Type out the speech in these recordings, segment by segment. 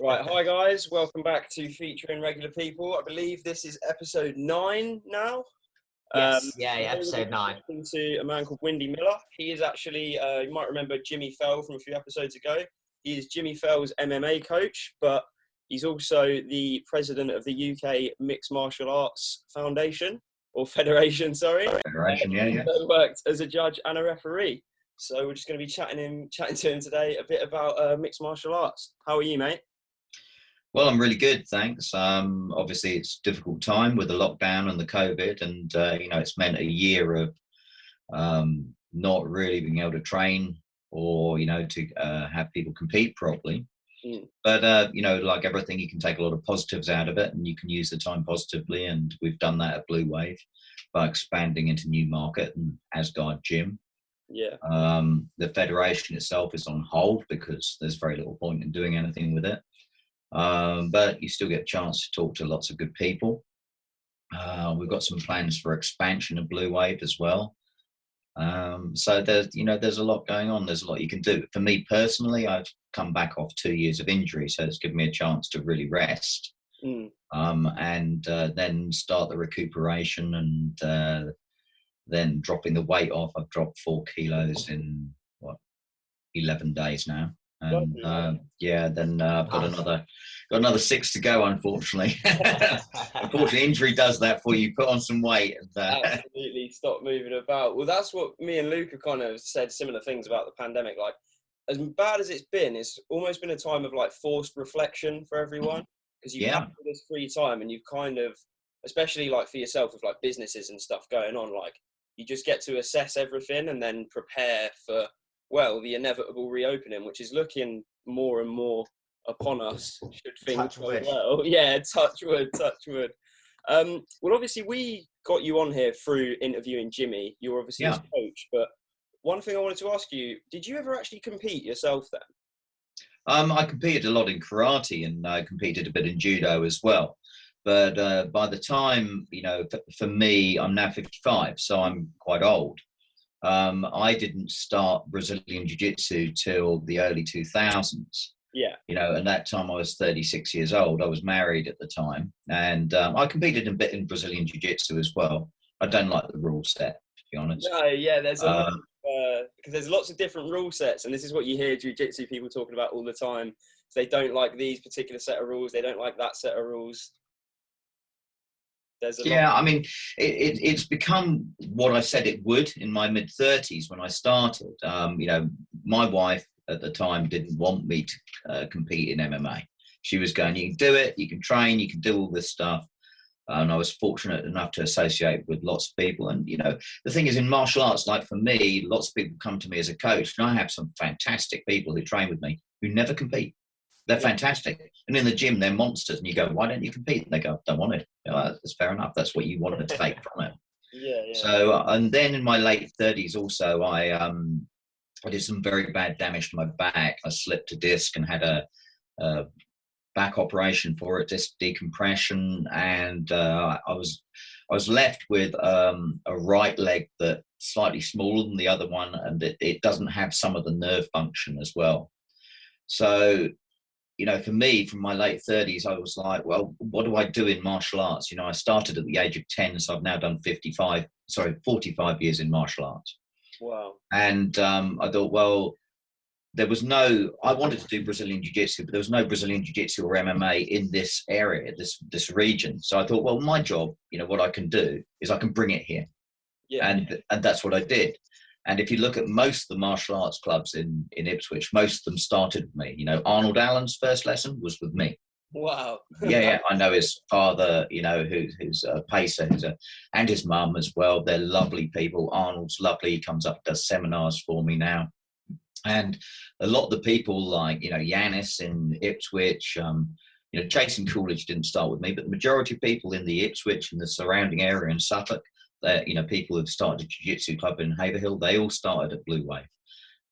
Right, hi guys, welcome back to Featuring Regular People. I believe this is episode 9 now. Yes, yeah, Today we're episode gonna be 9. talking to a man called Windy Miller. He is actually, you might remember Jimmy Fell from a few episodes ago. He is Jimmy Fell's MMA coach, but he's also the president of the UK Mixed Martial Arts Foundation, or Federation, sorry. Federation, yeah. He worked as a judge and a referee. So we're just going to be chatting to him today a bit about mixed martial arts. How are you, mate? Well, I'm really good, thanks. Obviously, it's a difficult time with the lockdown and the COVID, and it's meant a year of not really being able to train or to have people compete properly. But like everything, you can take a lot of positives out of it, and you can use the time positively. And we've done that at Blue Wave by expanding into new market and Asgard Gym. Yeah. The federation itself is on hold because there's very little point in doing anything with it. But you still get a chance to talk to lots of good people. We've got some plans for expansion of Blue Wave as well. So there's a lot going on. There's a lot you can do. For me personally, I've come back off 2 years of injury, so it's given me a chance to really rest. And then start the recuperation and then dropping the weight off. I've dropped 4 kilos in 11 days now. And then I've got another 6 to go, unfortunately. Unfortunately, injury does that for you. Put on some weight. Absolutely, stop moving about. Well, that's what me and Luca kind of said similar things about the pandemic. Like, as bad as it's almost been a time of like forced reflection for everyone, because you've had this free time and you've kind of, especially like for yourself with like businesses and stuff going on, like you just get to assess everything and then prepare for the inevitable reopening, which is looking more and more upon us. Should things go well? Yeah, touch wood. Well, obviously we got you on here through interviewing Jimmy. You're obviously his coach, but one thing I wanted to ask you: did you ever actually compete yourself then? I competed a lot in karate and I competed a bit in judo as well. But by the time, for me, I'm now 55, so I'm quite old. I didn't start Brazilian Jiu-Jitsu till the early 2000s. Yeah. And that time I was 36 years old. I was married at the time. And I competed a bit in Brazilian Jiu-Jitsu as well. I don't like the rule set, to be honest. No, yeah, there's because there's lots of different rule sets. And this is what you hear Jiu-Jitsu people talking about all the time. They don't like these particular set of rules. They don't like that set of rules. I mean, it's become what I said it would in my mid-30s when I started. My wife at the time didn't want me to compete in MMA. She was going, you can do it, you can train, you can do all this stuff. And I was fortunate enough to associate with lots of people. And, the thing is in martial arts, like for me, lots of people come to me as a coach. And I have some fantastic people who train with me who never compete. They're fantastic. And in the gym, they're monsters. And you go, why don't you compete? And they go, don't want it. That's fair enough. That's what you wanted to take from it. Yeah. So, and then in my late 30s also, I did some very bad damage to my back. I slipped a disc and had a back operation for it, disc decompression. And I was left with a right leg that's slightly smaller than the other one. And it doesn't have some of the nerve function as well. So, for me, from my late 30s, I was like, well, what do I do in martial arts? I started at the age of 10, so I've now done 45 years in martial arts. Wow. And I thought, well, I wanted to do Brazilian Jiu-Jitsu, but there was no Brazilian Jiu-Jitsu or MMA in this area, this region. So I thought, well, my job, what I can do is I can bring it here. Yeah. And that's what I did. And if you look at most of the martial arts clubs in Ipswich, most of them started with me. Arnold Allen's first lesson was with me. Wow. Yeah. I know his father, who's a pacer, and his mum as well. They're lovely people. Arnold's lovely. He comes up, does seminars for me now. And a lot of the people like, Yanis in Ipswich, Jason Coolidge didn't start with me, but the majority of people in the Ipswich and the surrounding area in Suffolk, people who've started a jiu-jitsu club in Haverhill, they all started at Blue Wave.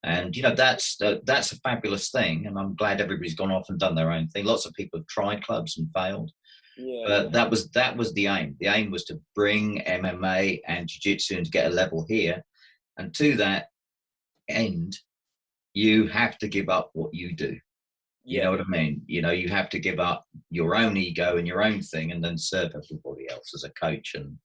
And, that's a fabulous thing. And I'm glad everybody's gone off and done their own thing. Lots of people have tried clubs and failed. Yeah. But that was the aim. The aim was to bring MMA and jiu-jitsu and to get a level here. And to that end, you have to give up what you do. You know what I mean? You know, you have to give up your own ego and your own thing and then serve everybody else as a coach and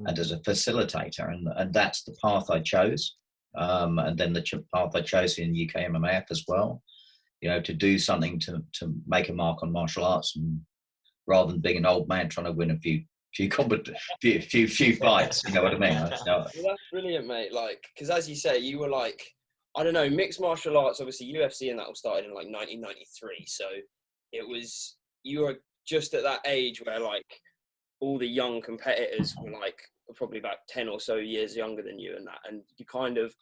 as a facilitator. And that's the path I chose. And then the path I chose in UK MMAF as well, you know, to do something to make a mark on martial arts, and rather than being an old man trying to win a few fights, you know what I mean? Well, that's brilliant, mate. Like, because as you say, you were like, I don't know, mixed martial arts, obviously UFC and that all started in like 1993. So it was, you were just at that age where like all the young competitors were like probably about 10 or so years younger than you and that. And you kind of,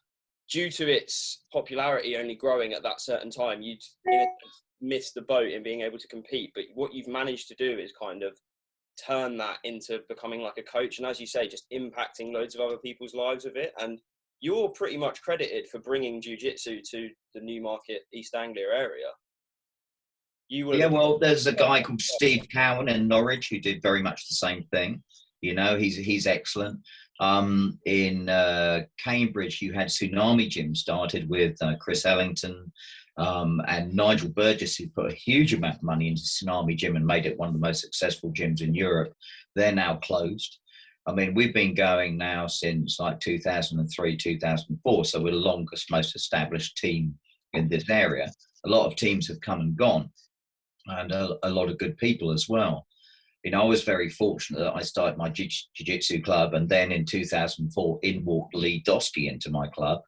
due to its popularity only growing at that certain time, you'd missed the boat in being able to compete. But what you've managed to do is kind of turn that into becoming like a coach. And as you say, just impacting loads of other people's lives with it. And you're pretty much credited for bringing jiu-jitsu to the Newmarket, East Anglia area. Yeah, well, there's a guy called Steve Cowan in Norwich who did very much the same thing. You know, he's excellent. In Cambridge, you had Tsunami Gym started with Chris Ellington and Nigel Burgess, who put a huge amount of money into Tsunami Gym and made it one of the most successful gyms in Europe. They're now closed. I mean, we've been going now since like 2003, 2004. So we're the longest, most established team in this area. A lot of teams have come and gone, and a lot of good people as well. You know, I was very fortunate that I started my jiu-jitsu club, and then in 2004, in walked Lee Doski into my club,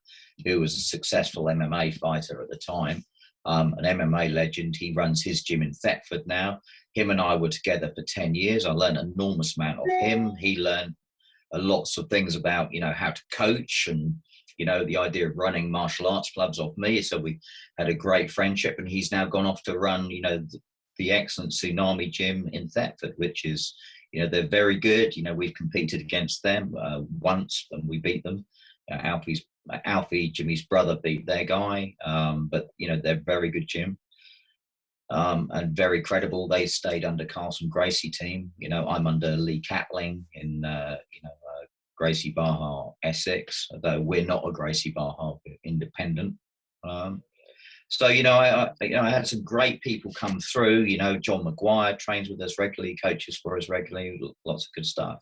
who was a successful MMA fighter at the time, an MMA legend. He runs his gym in Thetford now. Him and I were together for 10 years. I learned an enormous amount of him. He learned lots of things about, you know, how to coach and, you know, the idea of running martial arts clubs off me. So we had a great friendship, and he's now gone off to run, you know, the excellent Tsunami Gym in Thetford, which is, you know, they're very good. You know, we've competed against them once and we beat them. Alfie, Jimmy's brother, beat their guy. But, you know, they're very good gym. And very credible. They stayed under Carson Gracie team. You know, I'm under Lee Catling in, Gracie Baja Essex, although we're not a Gracie Baja, we're independent. So, you know, I had some great people come through. You know, John Maguire trains with us regularly, coaches for us regularly, lots of good stuff.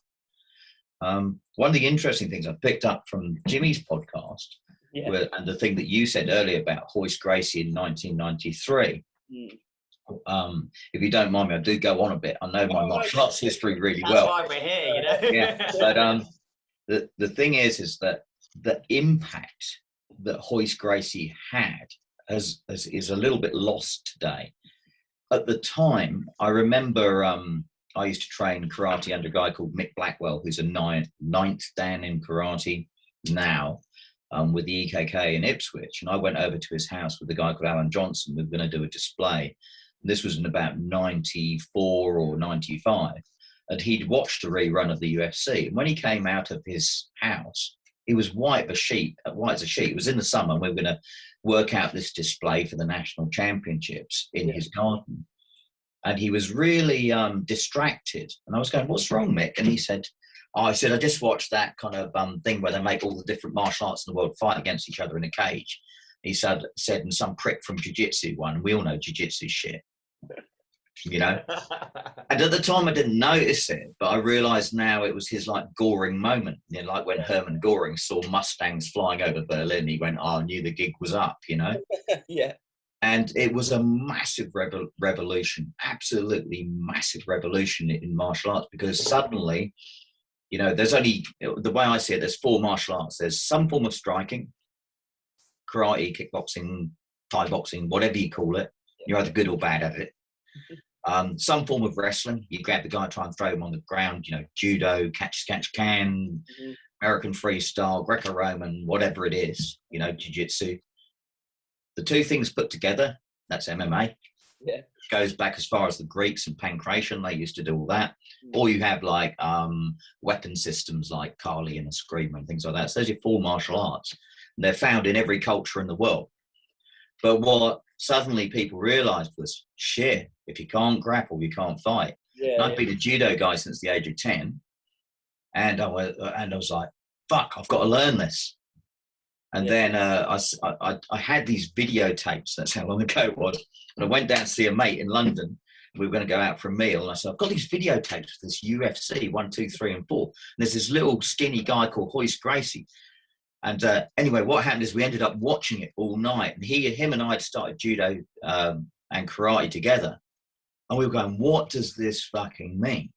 One of the interesting things I picked up from Jimmy's podcast, and the thing that you said earlier about Royce Gracie in 1993, if you don't mind me, I do go on a bit. I know my martial arts history really well. That's why we're here, you know. Yeah, but the thing is that the impact that Royce Gracie had is a little bit lost today. At the time, I remember I used to train karate under a guy called Mick Blackwell, who's a ninth dan in karate now, with the EKK in Ipswich. And I went over to his house with a guy called Alan Johnson. We were going to do a display. This was in about 94 or 95. And he'd watched a rerun of the UFC. And when he came out of his house, he was white as a sheet. It was in the summer, and we were going to work out this display for the national championships in his garden. And he was really distracted. And I was going, "What's wrong, Mick?" And he said, I just watched that kind of thing where they make all the different martial arts in the world fight against each other in a cage. He said, and some prick from jiu-jitsu won. We all know jiu-jitsu shit, you know? And at the time I didn't notice it, but I realized now it was his like Goring moment. You know, like when Hermann Goring saw Mustangs flying over Berlin, he went, I knew the gig was up, you know? Yeah. And it was a massive revolution, absolutely massive revolution in martial arts, because suddenly, you know, there's only, the way I see it, there's four martial arts. There's some form of striking, karate, kickboxing, Thai boxing, whatever you call it. You're either good or bad at it. Some form of wrestling. You grab the guy, try and throw him on the ground, you know, judo, catch, can, American freestyle, Greco-Roman, whatever it is, you know, jiu-jitsu. The two things put together, that's MMA. Yeah. Goes back as far as the Greeks and pancration. They used to do all that. Or you have like weapon systems like Kali and Eskrima and things like that. So those are four martial arts. And they're found in every culture in the world. But what suddenly people realized was, shit, if you can't grapple, you can't fight. Yeah, and I've been a judo guy since the age of 10. And I was like, fuck, I've got to learn this. And then I had these videotapes. That's how long ago it was. And I went down to see a mate in London. We were going to go out for a meal. And I said, I've got these videotapes of this UFC 1, 2, 3, and 4. And there's this little skinny guy called Royce Gracie. And anyway, what happened is we ended up watching it all night. And him and I had started judo and karate together. And we were going, what does this fucking mean?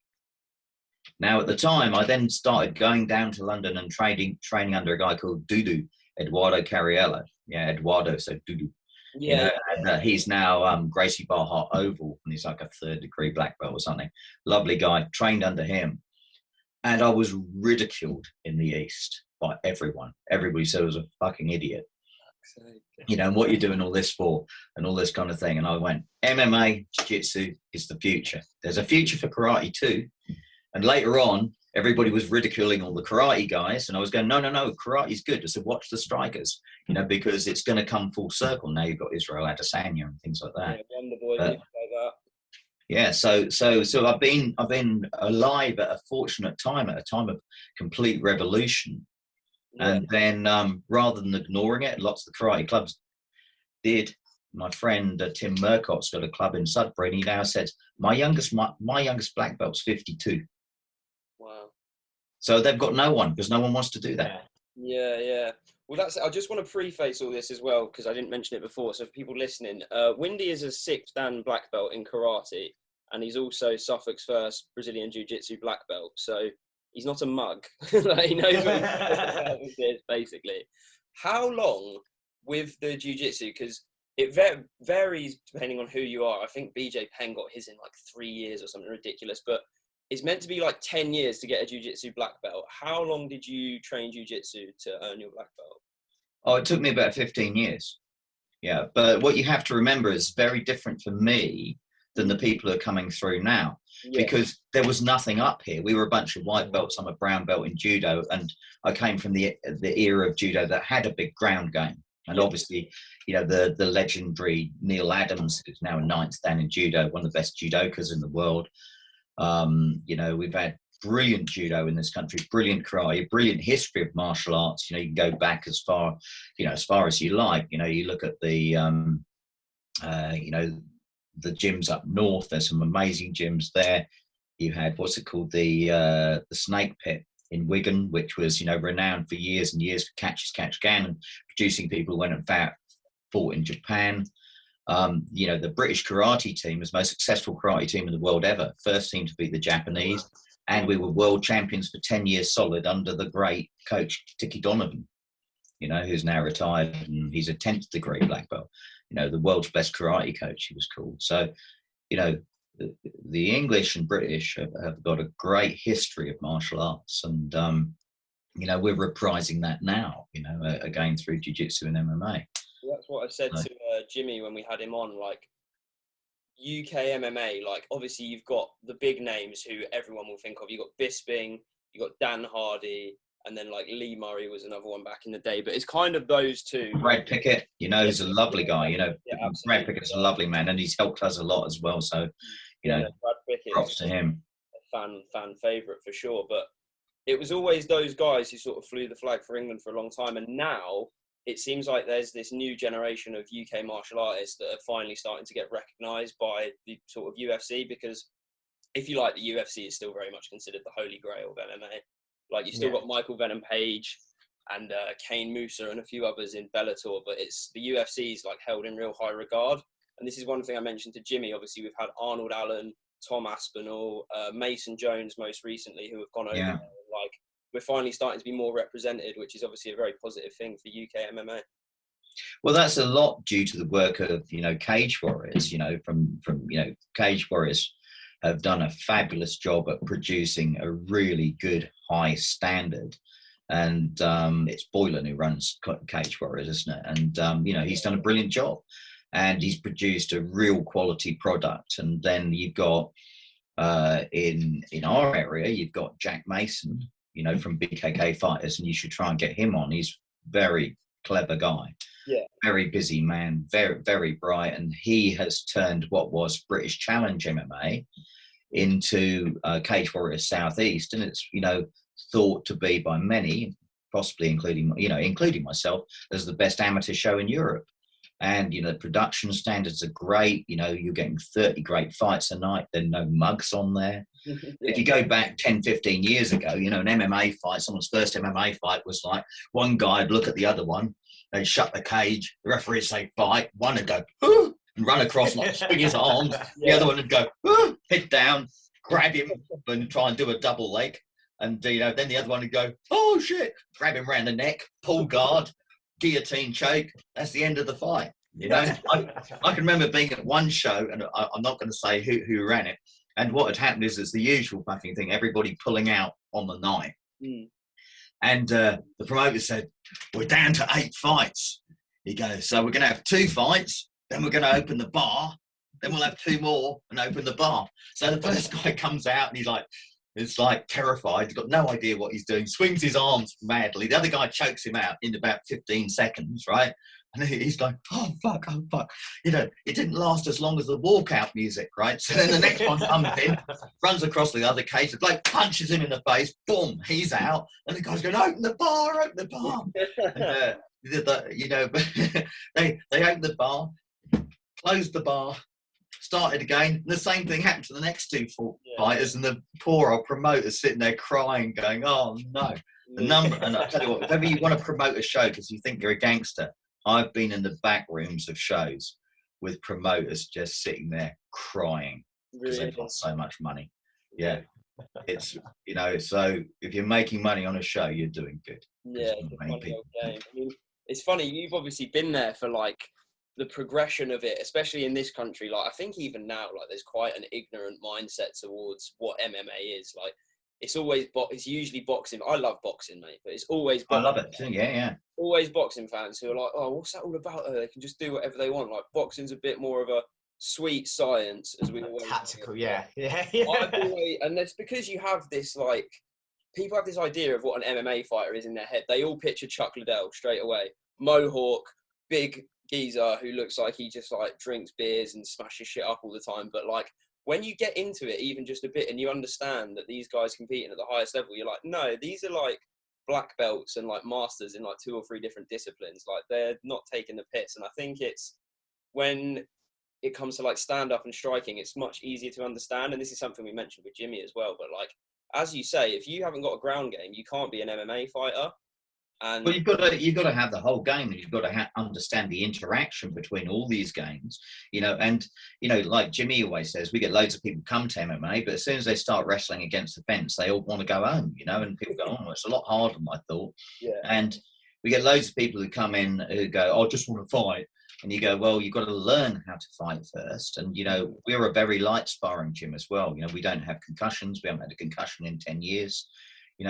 Now, at the time, I then started going down to London and training under a guy called Dudu, Eduardo Carriello. Yeah, Eduardo, so Dudu. Yeah. You know, and he's now Gracie Barhart Oval, and he's like a 3rd degree black belt or something. Lovely guy, trained under him. And I was ridiculed in the East by everyone. Everybody said I was a fucking idiot. You know, and what you're doing all this for and all this kind of thing. And I went, MMA, jiu-jitsu is the future. There's a future for karate too. And later on, everybody was ridiculing all the karate guys. And I was going, no, karate's good. I said, watch the strikers, you know, because it's going to come full circle. Now you've got Israel Adesanya and things like that. Yeah, Wonderboy, like that. Yeah, so I've been alive at a fortunate time, at a time of complete revolution. Yeah. And then rather than ignoring it, lots of the karate clubs did. My friend Tim Murcott's got a club in Sudbury, and he now says, my youngest black belt's 52. Wow. So they've got no one, because no one wants to do that. Yeah. Well, I just want to preface all this as well, because I didn't mention it before. So for people listening, Windy is a 6th Dan black belt in karate, and he's also Suffolk's first Brazilian Jiu-Jitsu black belt. So he's not a mug. Like, he knows what he is, basically. How long with the Jiu-Jitsu? Because it varies depending on who you are. I think BJ Penn got his in like 3 years or something ridiculous, but it's meant to be like 10 years to get a Jiu-Jitsu black belt. How long did you train Jiu-Jitsu to earn your black belt? Oh, it took me about 15 years. Yeah, but what you have to remember is very different for me than the people who are coming through now, because there was nothing up here. We were a bunch of white belts. I'm a brown belt in judo, and I came from the era of judo that had a big ground game. And obviously, you know, the legendary Neil Adams, who's now a 9th Dan in judo, one of the best judokas in the world. You know, we've had brilliant judo in this country, brilliant karate, brilliant history of martial arts. You know, you can go back as far as you like. You know, you look at the, you know, the gyms up north. There's some amazing gyms there. You had, what's it called, the Snake Pit in Wigan, which was, you know, renowned for years and years for catch can, and producing people who went and fought in Japan. You know, the British karate team was the most successful karate team in the world ever. First team to beat the Japanese. And we were world champions for 10 years solid under the great coach, Tiki Donovan, you know, who's now retired, and he's a 10th degree black belt. You know, the world's best karate coach, he was called. So, you know, the English and British have got a great history of martial arts. And, you know, we're reprising that now, you know, again through jiu-jitsu and MMA. That's what I said to Jimmy when we had him on, like, UK MMA, like, obviously you've got the big names who everyone will think of. You've got Bisping, you've got Dan Hardy, and then like Lee Murray was another one back in the day. But it's kind of those two. Brad Pickett, you know, he's a lovely guy. You know, Brad Pickett's a lovely man, and he's helped us a lot as well. So, you know, Brad Pickett, props to him. A fan favourite for sure. But it was always those guys who sort of flew the flag for England for a long time. And now it seems like there's this new generation of UK martial artists that are finally starting to get recognised by the sort of UFC, because if you like, the UFC is still very much considered the holy grail of MMA. Like, you've still got Michael Venom Page and Kane Musa and a few others in Bellator, but it's the UFC is like held in real high regard. And this is one thing I mentioned to Jimmy. Obviously, we've had Arnold Allen, Tom Aspinall, Mason Jones most recently, who have gone over there. Like, we're finally starting to be more represented, which is obviously a very positive thing for UK MMA. Well, that's a lot due to the work of, you know, Cage Warriors. You know, from you know, Cage Warriors have done a fabulous job at producing a really good high standard. And it's Boylan who runs Cage Warriors, isn't it? And, you know, he's done a brilliant job, and he's produced a real quality product. And then you've got, in our area, you've got Jack Mason, you know, from BKK Fighters, and you should try and get him on. He's very clever guy. Yeah. Very busy man, very, very bright. And he has turned what was British Challenge MMA into Cage Warriors Southeast. And it's, you know, thought to be by many, possibly including myself, as the best amateur show in Europe. And, the production standards are great. You're getting 30 great fights a night. There are no mugs on there. Yeah. If you go back 10, 15 years ago, an MMA fight, someone's first MMA fight was like one guy would look at the other one, they'd shut the cage, the referee would say fight, one would go, "Ooh," and run across, like swing his arms. The other one would go, "Ooh," head down, grab him and try and do a double leg. And, then the other one would go, "Oh, shit," grab him around the neck, pull guard, guillotine choke. That's the end of the fight. I can remember being at one show, and I'm not going to say who ran it. And what had happened is it's the usual fucking thing, everybody pulling out on the night. Mm. And the promoter said, "We're down to 8 fights." He goes, "So we're going to have 2 fights, then we're going to open the bar, then we'll have 2 more and open the bar." So the first guy comes out and he's like terrified. He's got no idea what he's doing, swings his arms madly. The other guy chokes him out in about 15 seconds, right? And he's going, oh, fuck. It didn't last as long as the walkout music, right? So then the next one comes in, runs across the other cage, the bloke punches him in the face, boom, he's out. And the guy's going, open the bar. And, they opened the bar, closed the bar, started again, and the same thing happened to the next 2 fighters, and the poor old promoter's sitting there crying, going, oh, no. And I'll tell you what, if ever you want to promote a show because you think you're a gangster, I've been in the back rooms of shows with promoters just sitting there crying because they've got so much money. Yeah. It's, so if you're making money on a show, you're doing good. Yeah, it's funny, you've obviously been there for like the progression of it, especially in this country. Like, I think even now, like, there's quite an ignorant mindset towards what MMA is. Like, it's usually boxing. I love boxing, mate, but it's always boxing. I love it too, yeah. Always boxing fans who are like, oh, what's that all about? They can just do whatever they want. Like, boxing's a bit more of a sweet science, as we always tactical, yeah. And that's because you have this, like, people have this idea of what an MMA fighter is in their head. They all picture Chuck Liddell straight away. Mohawk, big geezer who looks like he just like drinks beers and smashes shit up all the time. But like, when you get into it even just a bit and you understand that these guys competing at the highest level, you're like, no, these are like black belts and like masters in like 2 or 3 different disciplines. Like, they're not taking the piss. And I think it's when it comes to like stand up and striking, it's much easier to understand. And this is something we mentioned with Jimmy as well. But like, as you say, if you haven't got a ground game, you can't be an MMA fighter. And well, you've got to have the whole game, and you've got to understand the interaction between all these games, and like Jimmy always says, we get loads of people come to MMA, but as soon as they start wrestling against the fence, they all want to go home, and people go, oh, it's a lot harder than I thought. Yeah. And we get loads of people who come in who go, oh, I just want to fight. And you go, well, you've got to learn how to fight first. And, we're a very light sparring gym as well. We don't have concussions. We haven't had a concussion in 10 years.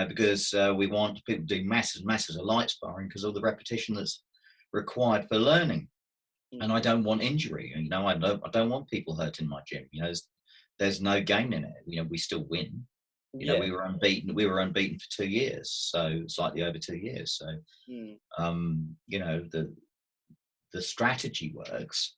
Because we want people to do masses and masses of light sparring because of the repetition that's required for learning. And I don't want injury. I don't want people hurt in my gym. There's no gain in it. We still win. We were unbeaten. We were unbeaten for 2 years, so slightly over 2 years. So, the strategy works.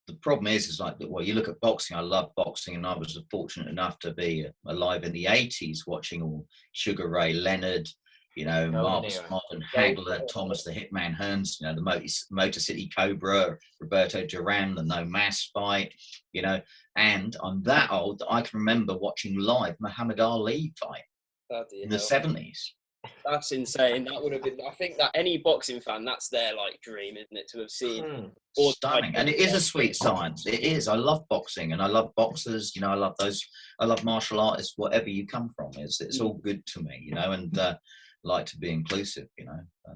The problem is like, well, you look at boxing. I love boxing, and I was fortunate enough to be alive in the 80s watching all Sugar Ray Leonard, Mark Martin Hagler, Thomas the Hitman Hearns, the Motor City Cobra, Roberto Duran, the No Mass fight, and I'm that old that I can remember watching live Muhammad Ali fight in the 70s. That's insane. That would have been, I think that any boxing fan, that's their like dream, isn't it, to have seen. Stunning. And it is a sweet science. It is. I love boxing, and I love boxers, I love those, I love martial artists, whatever you come from. It's all good to me, and like to be inclusive,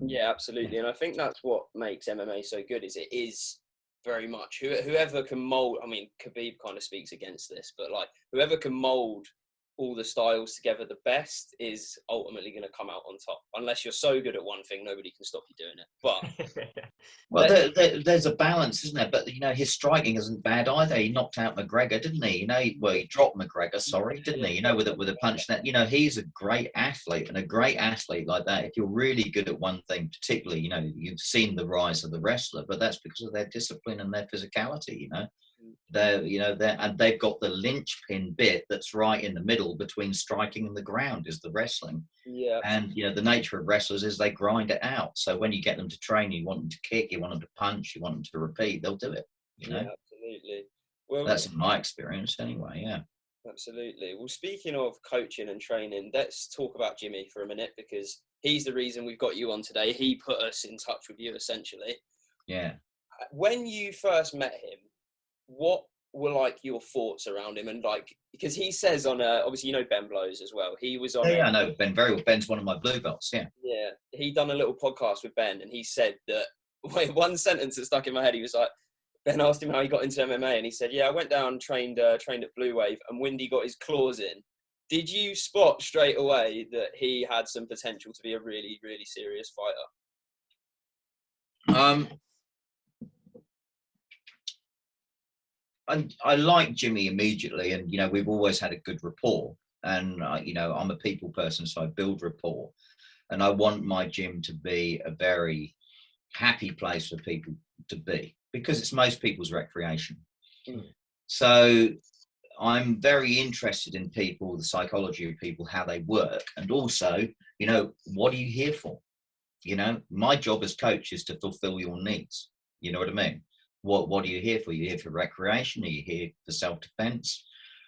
Yeah, absolutely. And I think that's what makes MMA so good, is it is very much whoever can mold. I mean, Khabib kind of speaks against this, but like, whoever can mold all the styles together the best is ultimately going to come out on top. Unless you're so good at one thing, nobody can stop you doing it. But well, there's a balance, isn't there? But his striking isn't bad either. He knocked out McGregor, didn't he? He dropped McGregor, sorry, didn't he? With a punch that. He's a great athlete, and a great athlete like that, if you're really good at one thing, particularly, you've seen the rise of the wrestler, but that's because of their discipline and their physicality. And they've got the linchpin bit that's right in the middle between striking and the ground is the wrestling. Yeah. And the nature of wrestlers is they grind it out. So when you get them to train, you want them to kick, you want them to punch, you want them to repeat, they'll do it. Yeah, absolutely. Well, that's in my experience anyway. Yeah. Absolutely. Well, speaking of coaching and training, let's talk about Jimmy for a minute, because he's the reason we've got you on today. He put us in touch with you, essentially. Yeah. When you first met him, what were like your thoughts around him? And like, because he says on obviously Ben Blows as well. He was on. Yeah, I know Ben very well. Ben's one of my blue belts. Yeah. Yeah. He done a little podcast with Ben, and he said that one sentence that stuck in my head. He was like, Ben asked him how he got into MMA, and he said, "Yeah, I went down, trained at Blue Wave, and Windy got his claws in." Did you spot straight away that he had some potential to be a really, really serious fighter? I like Jimmy immediately, and we've always had a good rapport. And I'm a people person, so I build rapport, and I want my gym to be a very happy place for people to be, because it's most people's recreation. So I'm very interested in people, the psychology of people, how they work, and also what are you here for? My job as coach is to fulfill your needs. You know what I mean? What are you here for? Are you here for recreation? Are you here for self-defense?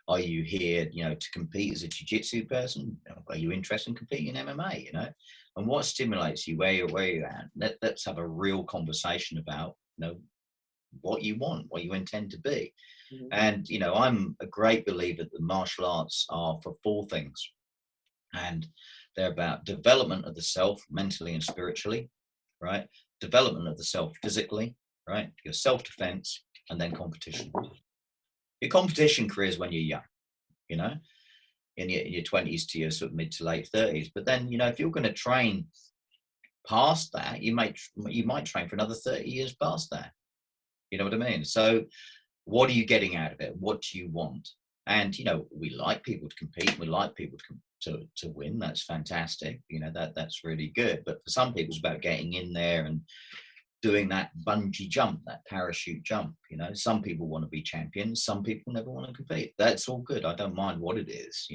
Are you here to compete as a jiu-jitsu person? Are you interested in competing in MMA? And what stimulates you, where you're at? Let's have a real conversation about what you want, what you intend to be. And I'm a great believer that the martial arts are for four things, and they're about development of the self mentally and spiritually, right? Development of the self physically, right? Your self-defense, and then competition. Your competition career is when you're young, in your 20s to your sort of mid to late 30s. But then if you're going to train past that, you might train for another 30 years past that. You know what I mean? So what are you getting out of it? What do you want? And we like people to compete, we like people to win. That's fantastic. That's really good. But for some people, it's about getting in there and doing that bungee jump, that parachute jump. Some people want to be champions, some people never want to compete. That's all good. I don't mind what it is.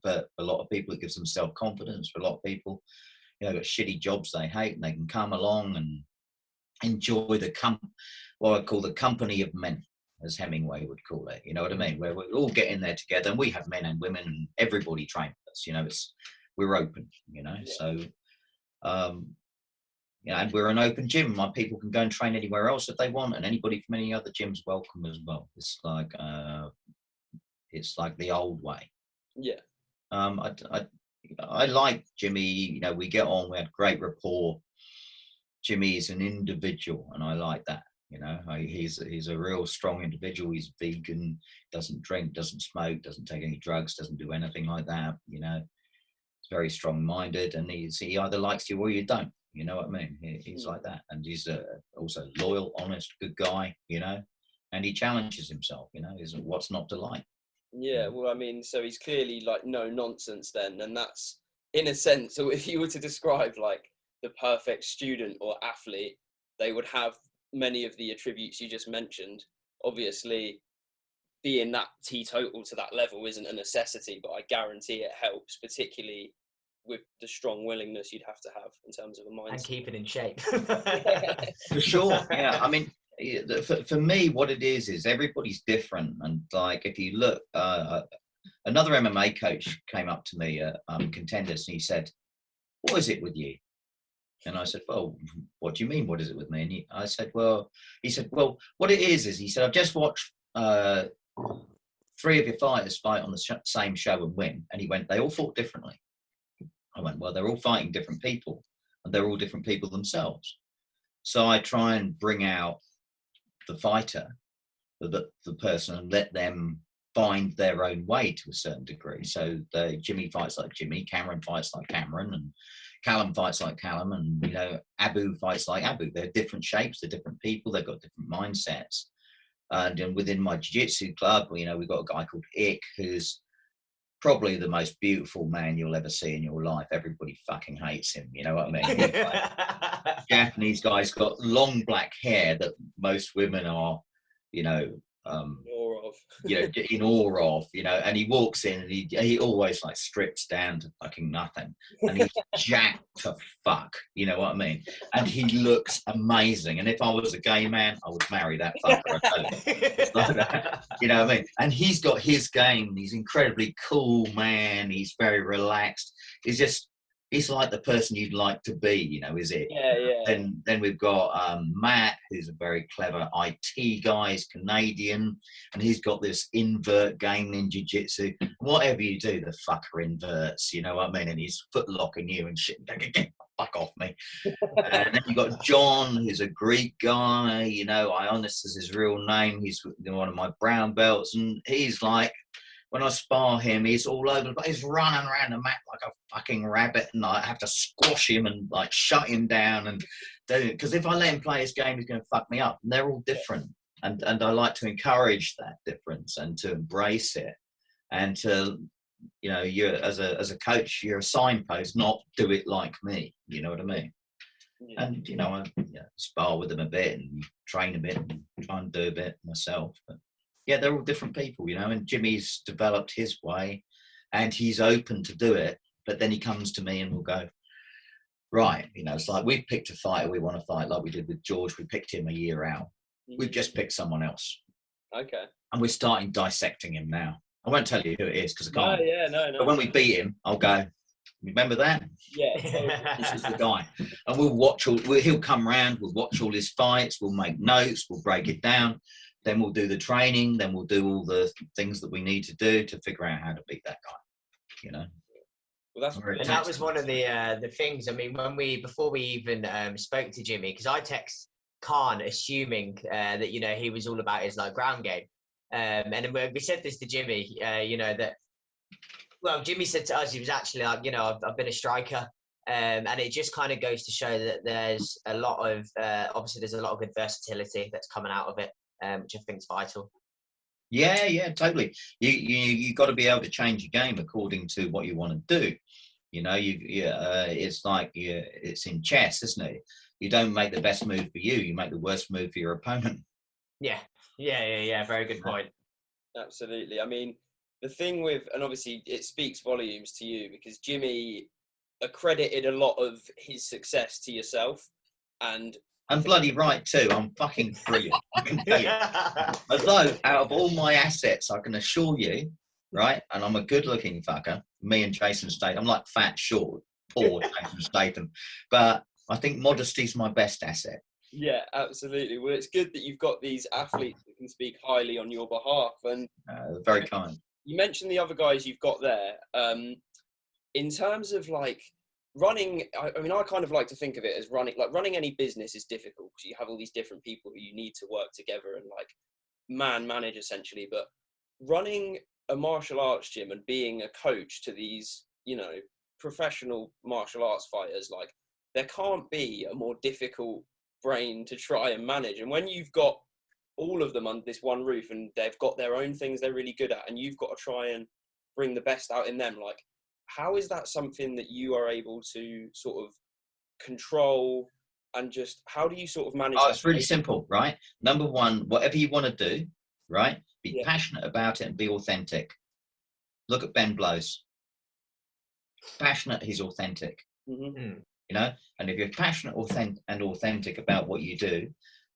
But a lot of people, it gives them self-confidence. For a lot of people, got shitty jobs they hate, and they can come along and enjoy what I call the company of men, as Hemingway would call it. You know what I mean? Where we all get in there together, and we have men and women, and everybody trains us. We're open. So. And we're an open gym. My people can go and train anywhere else if they want, and anybody from any other gym's welcome as well. It's like the old way. Yeah. I like Jimmy. We get on. We had great rapport. Jimmy is an individual, and I like that. He's a real strong individual. He's vegan, doesn't drink, doesn't smoke, doesn't take any drugs, doesn't do anything like that. He's very strong-minded, and he either likes you or you don't. You know what I mean? He's like that. And he's also loyal, honest, good guy, and he challenges himself, what's not to like. Yeah, well, I mean, so he's clearly like no nonsense then. And that's, in a sense, so if you were to describe like the perfect student or athlete, they would have many of the attributes you just mentioned. Obviously, being that teetotal to that level isn't a necessity, but I guarantee it helps, particularly with the strong willingness you'd have to have in terms of a mindset. And keep it in shape. For sure. Yeah. I mean, for me, what it is everybody's different. And like, if you look, another MMA coach came up to me at Contenders, and he said, "What is it with you?" And I said, "Well, what do you mean? What is it with me?" And he said, "Well, what it is he said, I've just watched 3 of your fighters fight on the same show and win." And he went, "They all fought differently." I went, "Well, they're all fighting different people, and they're all different people themselves. So I try and bring out the fighter, the person, and let them find their own way to a certain degree." So Jimmy fights like Jimmy, Cameron fights like Cameron, and Callum fights like Callum, and Abu fights like Abu. They're different shapes, they're different people, they've got different mindsets. And then within my jiu-jitsu club, we've got a guy called Ick, who's probably the most beautiful man you'll ever see in your life. Everybody fucking hates him. You know what I mean? Japanese guy's got long black hair that most women are you know, More of. in awe of, and he walks in and he always like strips down to fucking nothing, and he's jacked to fuck, you know what I mean? And he looks amazing. And if I was a gay man, I would marry that fucker. I tell you. It's like that, you know what I mean? And he's got his game. He's incredibly cool, man. He's very relaxed. He's like the person you'd like to be, is it? Yeah. Then we've got Matt, who's a very clever IT guy. He's Canadian, and he's got this invert game in jiu-jitsu. Whatever you do, the fucker inverts, you know what I mean? And he's foot locking you and shit. Get fuck off me. And then you've got John, who's a Greek guy. Ionis is his real name. He's one of my brown belts, and he's like, when I spar him, he's all over the place. He's running around the mat like a fucking rabbit, and I have to squash him and like shut him down. And because if I let him play his game, he's going to fuck me up. And they're all different, and I like to encourage that difference and to embrace it, and to, you're as a coach, you're a signpost, not do it like me. You know what I mean? Yeah. And I spar with them a bit and train a bit and try and do a bit myself, but. Yeah, they're all different people, and Jimmy's developed his way and he's open to do it. But then he comes to me and we'll go, right, it's like we've picked a fighter we want to fight, like we did with George. We picked him a year out. We've just picked someone else. Okay. And we're starting dissecting him now. I won't tell you who it is because I can't. No. But when we beat him, I'll go, remember that? Yeah. This is the guy. And we'll watch he'll come round, we'll watch all his fights, we'll make notes, we'll break it down. Then we'll do the training. Then we'll do all the things that we need to do to figure out how to beat that guy. Well, that was one of the things. I mean, before we even spoke to Jimmy, because I text Khan assuming that he was all about his like ground game, and then we said this to Jimmy, that. Well, Jimmy said to us he was actually like, I've been a striker, and it just kind of goes to show that there's a lot of obviously there's a lot of good versatility that's coming out of it. Which I think is vital. Yeah, totally. You got to be able to change your game according to what you want to do. It's like it's in chess, isn't it? You don't make the best move for you; you make the worst move for your opponent. Yeah. Very good point. Absolutely. I mean, the thing with, and obviously it speaks volumes to you because Jimmy accredited a lot of his success to yourself, and. I'm bloody right too. I'm fucking brilliant. I can tell you. Although, out of all my assets, I can assure you, right? And I'm a good-looking fucker. Me and Jason Statham. I'm like fat, short, poor Jason Statham. But I think modesty's my best asset. Yeah, absolutely. Well, it's good that you've got these athletes that can speak highly on your behalf. And very kind. You mentioned the other guys you've got there. In terms of like. Running, I mean, I kind of like to think of it as running any business is difficult because you have all these different people who you need to work together and like manage essentially. But running a martial arts gym and being a coach to these, professional martial arts fighters, like there can't be a more difficult brain to try and manage. And when you've got all of them under this one roof and they've got their own things they're really good at and you've got to try and bring the best out in them, like, how is that something that you are able to sort of control and just, how do you sort of manage that? It's really simple, right? Number one, whatever you want to do, right? Be passionate about it and be authentic. Look at Ben Blows. Passionate, he's authentic. Mm-hmm. And if you're passionate and authentic about what you do,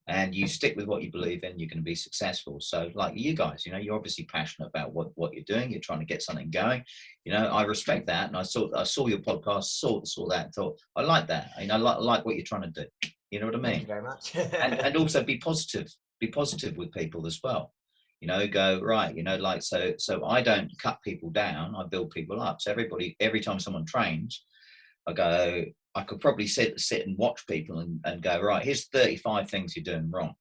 and you stick with what you believe in, you're going to be successful. So like you guys, you're obviously passionate about what you're doing. You're trying to get something going. I respect that. And I saw your podcast, saw that, and thought, I like that. I like what you're trying to do. You know what I mean? Thank you very much. and also be positive with people as well. Go, right, so I don't cut people down. I build people up. So every time someone trains, I go, I could probably sit and watch people and go, right, here's 35 things you're doing wrong.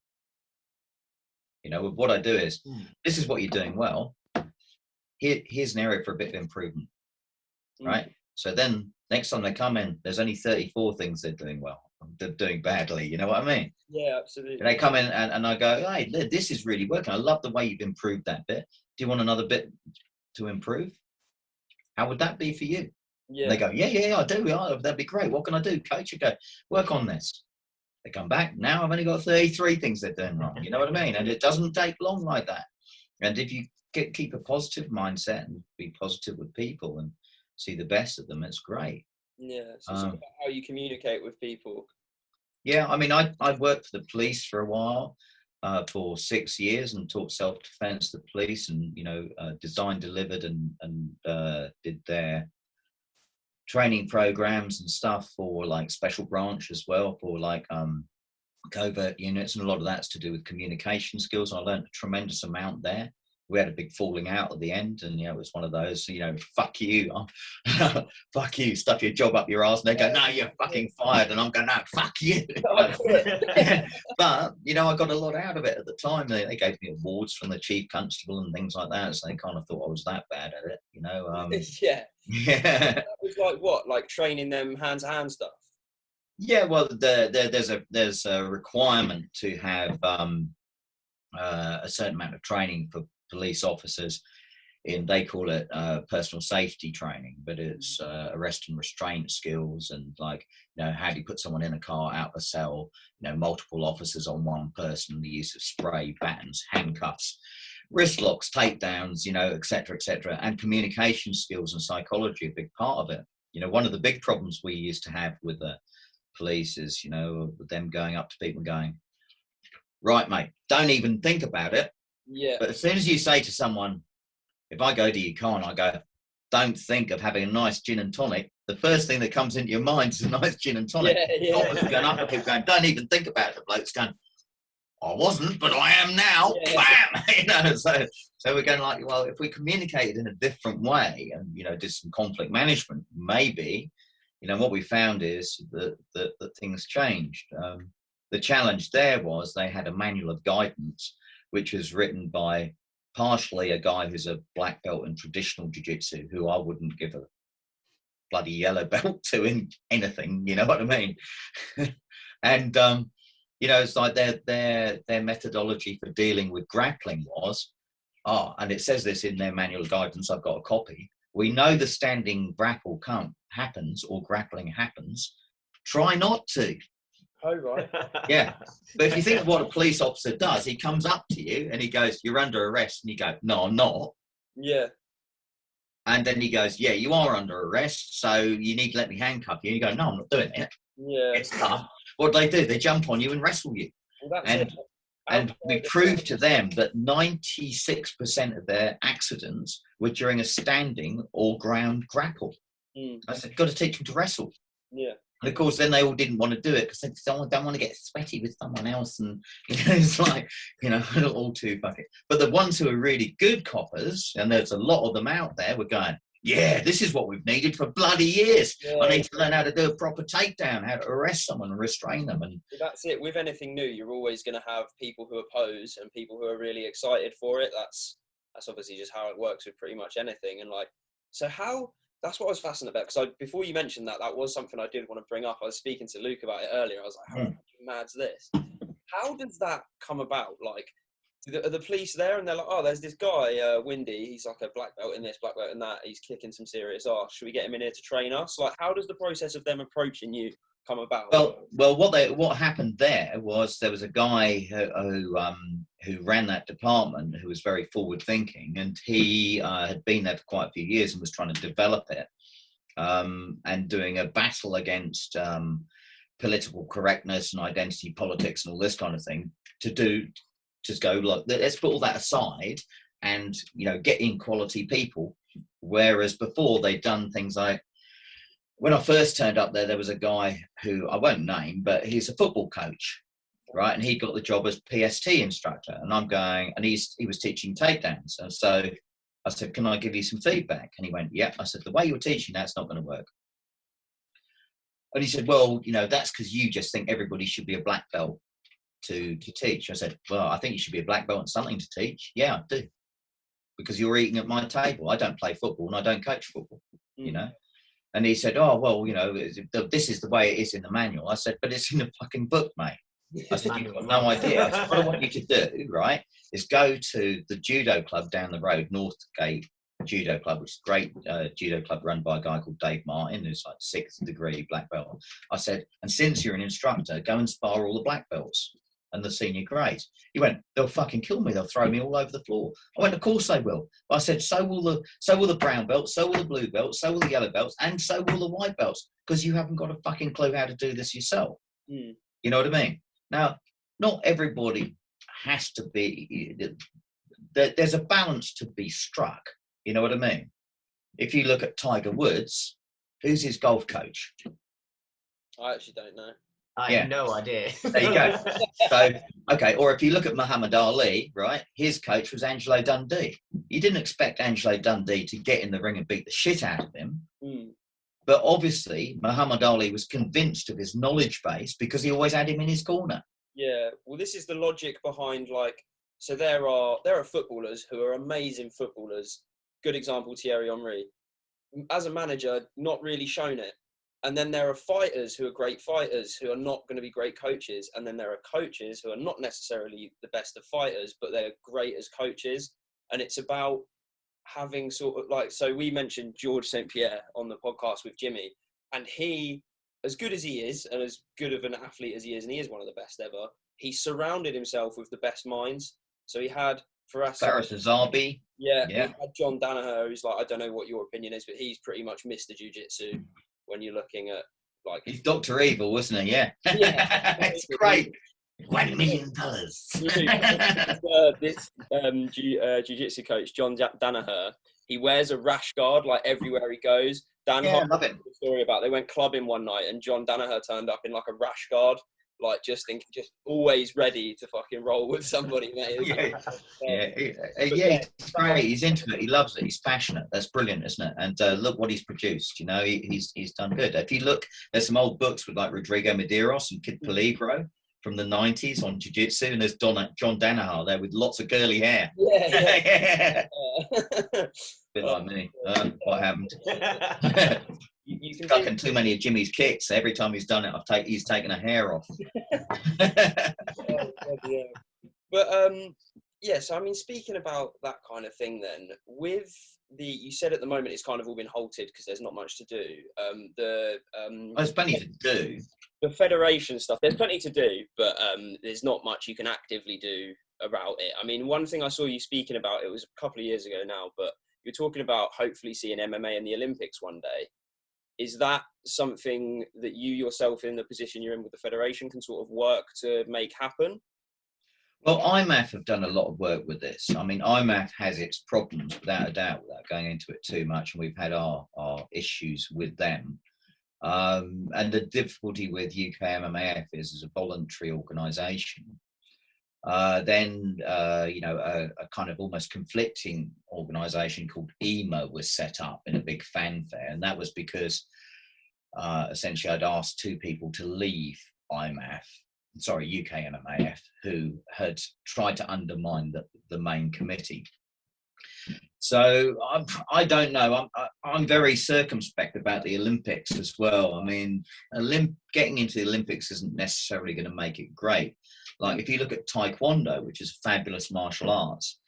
What I do is, this is what you're doing well. Here's an area for a bit of improvement, right? So then next time they come in, there's only 34 things they're doing well. They're doing badly. You know what I mean? Yeah, absolutely. And they come in and I go, hey, this is really working. I love the way you've improved that bit. Do you want another bit to improve? How would that be for you? Yeah. And they go, yeah, I do. That'd be great. What can I do, coach? You go, work on this. They come back, now I've only got 33 things they're doing wrong. You know what I mean? And it doesn't take long like that. And if you keep a positive mindset and be positive with people and see the best of them, it's great. Yeah, so it's about how you communicate with people. Yeah, I mean, I worked for the police for a while, for 6 years, and taught self-defense to the police, and, you know, designed, delivered, and did their training programs and stuff for like special branch as well, for like covert units, and a lot of that's to do with communication skills. I learned a tremendous amount there. We had a big falling out at the end, and, you know, it was one of those, you know, fuck you, fuck you, stuff your job up your ass, and they go, no, you're fucking fired, and I'm going, no, fuck you. But, you know, I got a lot out of it at the time. They gave me awards from the chief constable and things like that, so they kind of thought I was that bad at it, you know. Yeah. Yeah. That was like what, like training them hand-to-hand stuff? Yeah, well, there's a requirement to have a certain amount of training for police officers they call it personal safety training, but it's arrest and restraint skills, and, like, you know, how do you put someone in a car, out of a cell, you know, multiple officers on one person, the use of spray, batons, handcuffs, wrist locks, takedowns, you know, etc., and communication skills and psychology, a big part of it. You know, one of the big problems we used to have with the police is, you know, them going up to people and going, right, mate, don't even think about it. Yeah. But as soon as you say to someone, if I go to your car and I go, don't think of having a nice gin and tonic, the first thing that comes into your mind is a nice gin and tonic. Yeah. Officers going up and people going, don't even think about it. The bloke's going, I wasn't, but I am now. Yeah. Bam! You know, so we're going like, well, if we communicated in a different way and, you know, did some conflict management, maybe, you know, what we found is that things changed. The challenge there was they had a manual of guidance, which was written by partially a guy who's a black belt in traditional jiu-jitsu, who I wouldn't give a bloody yellow belt to in anything, you know what I mean? And, you know, it's like their methodology for dealing with grappling was, and it says this in their manual of guidance, I've got a copy, we know the standing grapple happens, or grappling happens, try not to. Oh, right. Yeah. But if you think of what a police officer does, he comes up to you and he goes, you're under arrest. And you go, no, I'm not. Yeah. And then he goes, yeah, you are under arrest, so you need to let me handcuff you. And you go, no, I'm not doing it. Yeah. It's tough. What do? They jump on you and wrestle you. Well, and we proved to them that 96% of their accidents were during a standing or ground grapple. I said, got to teach them to wrestle. Yeah. And of course, then they all didn't want to do it because they don't want to get sweaty with someone else. And, you know, it's like, you know, all too funny. But the ones who are really good coppers, and there's a lot of them out there, were going, yeah, this is what we've needed for bloody years. Yeah. I need to learn how to do a proper takedown, how to arrest someone and restrain them. And that's it. With anything new, you're always going to have people who oppose and people who are really excited for it. That's obviously just how it works with pretty much anything. And like, so that's what I was fascinated about, because before you mentioned that was something I did want to bring up. I was speaking to Luke about it earlier. I was like, how mad's this? How does that come about? Like, are the police there and they're like, oh, there's this guy, Windy, he's like a black belt in this, black belt in that, he's kicking some serious ass. Should we get him in here to train us? Like, how does the process of them approaching you come about? Well, what happened there was a guy who ran that department, who was very forward thinking, and he had been there for quite a few years and was trying to develop it, and doing a battle against political correctness and identity politics and all this kind of thing, to go, look, let's put all that aside and, you know, get in quality people. Whereas before they'd done things like, when I first turned up there was a guy who I won't name, but he's a football coach, right? And he got the job as PST instructor. And I'm going, and he was teaching takedowns. And so I said, can I give you some feedback? And he went, yeah. I said, the way you're teaching, that's not going to work. And he said, well, you know, that's because you just think everybody should be a black belt to teach. I said, well, I think you should be a black belt and something to teach. Yeah, I do. Because you're eating at my table. I don't play football and I don't coach football, you know? And he said, oh, well, you know, this is the way it is in the manual. I said, but it's in the fucking book, mate. I said, you've got no idea. I said, what I want you to do, right, is go to the judo club down the road, Northgate judo club, which is a great judo club run by a guy called Dave Martin, who's like 6th degree black belt. I said, and since you're an instructor, go and spar all the black belts and the senior grades. He went, they'll fucking kill me. They'll throw me all over the floor. I went, of course they will. But I said, so will the brown belts, so will the blue belts, so will the yellow belts, and so will the white belts, because you haven't got a fucking clue how to do this yourself. You know what I mean? Now, not everybody has to be, there's a balance to be struck. You know what I mean? If you look at Tiger Woods, who's his golf coach? I actually don't know. I have no idea. There you go. So, okay. Or if you look at Muhammad Ali, right? His coach was Angelo Dundee. You didn't expect Angelo Dundee to get in the ring and beat the shit out of him. But obviously, Muhammad Ali was convinced of his knowledge base because he always had him in his corner. Yeah. Well, this is the logic behind, like, so there are footballers who are amazing footballers. Good example, Thierry Henry. As a manager, not really shown it. And then there are fighters who are great fighters who are not going to be great coaches. And then there are coaches who are not necessarily the best of fighters, but they're great as coaches. And it's about having sort of like, so we mentioned George St. Pierre on the podcast with Jimmy, and he, as good as he is, and as good of an athlete as he is, and he is one of the best ever, he surrounded himself with the best minds. So he had Faris Zabi. Yeah. He had John Danaher, who's like, I don't know what your opinion is, but he's pretty much Mr. Jiu-Jitsu when you're looking at, like... He's Dr. Evil, wasn't he? Yeah. It's great. $1 million. This jiu-jitsu coach, John Danaher, he wears a rash guard like everywhere he goes. Dan Hart, love it. The story about, they went clubbing one night and John Danaher turned up in like a rash guard, like just always ready to fucking roll with somebody, mate. He's great. He's into it. He loves it. He's passionate. That's brilliant, isn't it? And look what he's produced. You know, he's done good. If you look, there's some old books with like Rodrigo Medeiros and Kid Peligro from the 90s on jiu-jitsu, and there's John Danaher there with lots of curly hair. Yeah. Bit like me. What happened? You can fucking too many of Jimmy's kicks. Every time he's done it, he's taken a hair off. But so I mean, speaking about that kind of thing, then with you said at the moment it's kind of all been halted because there's not much to do. There's plenty to do. The federation stuff, there's plenty to do, but there's not much you can actively do about it. I mean, one thing I saw you speaking about, it was a couple of years ago now, but you're talking about hopefully seeing MMA in the Olympics one day. Is that something that you yourself, in the position you're in with the federation, can sort of work to make happen? Well, IMAF have done a lot of work with this. I mean, IMAF has its problems, without a doubt, without going into it too much, and we've had our issues with them. And the difficulty with UK MMAF is as a voluntary organisation. Then a kind of almost conflicting organisation called EMA was set up in a big fanfare, and that was because essentially I'd asked two people to leave UK MMAF, who had tried to undermine the main committee. So I don't know. I'm very circumspect about the Olympics as well. I mean, getting into the Olympics isn't necessarily going to make it great. Like if you look at Taekwondo, which is fabulous martial arts,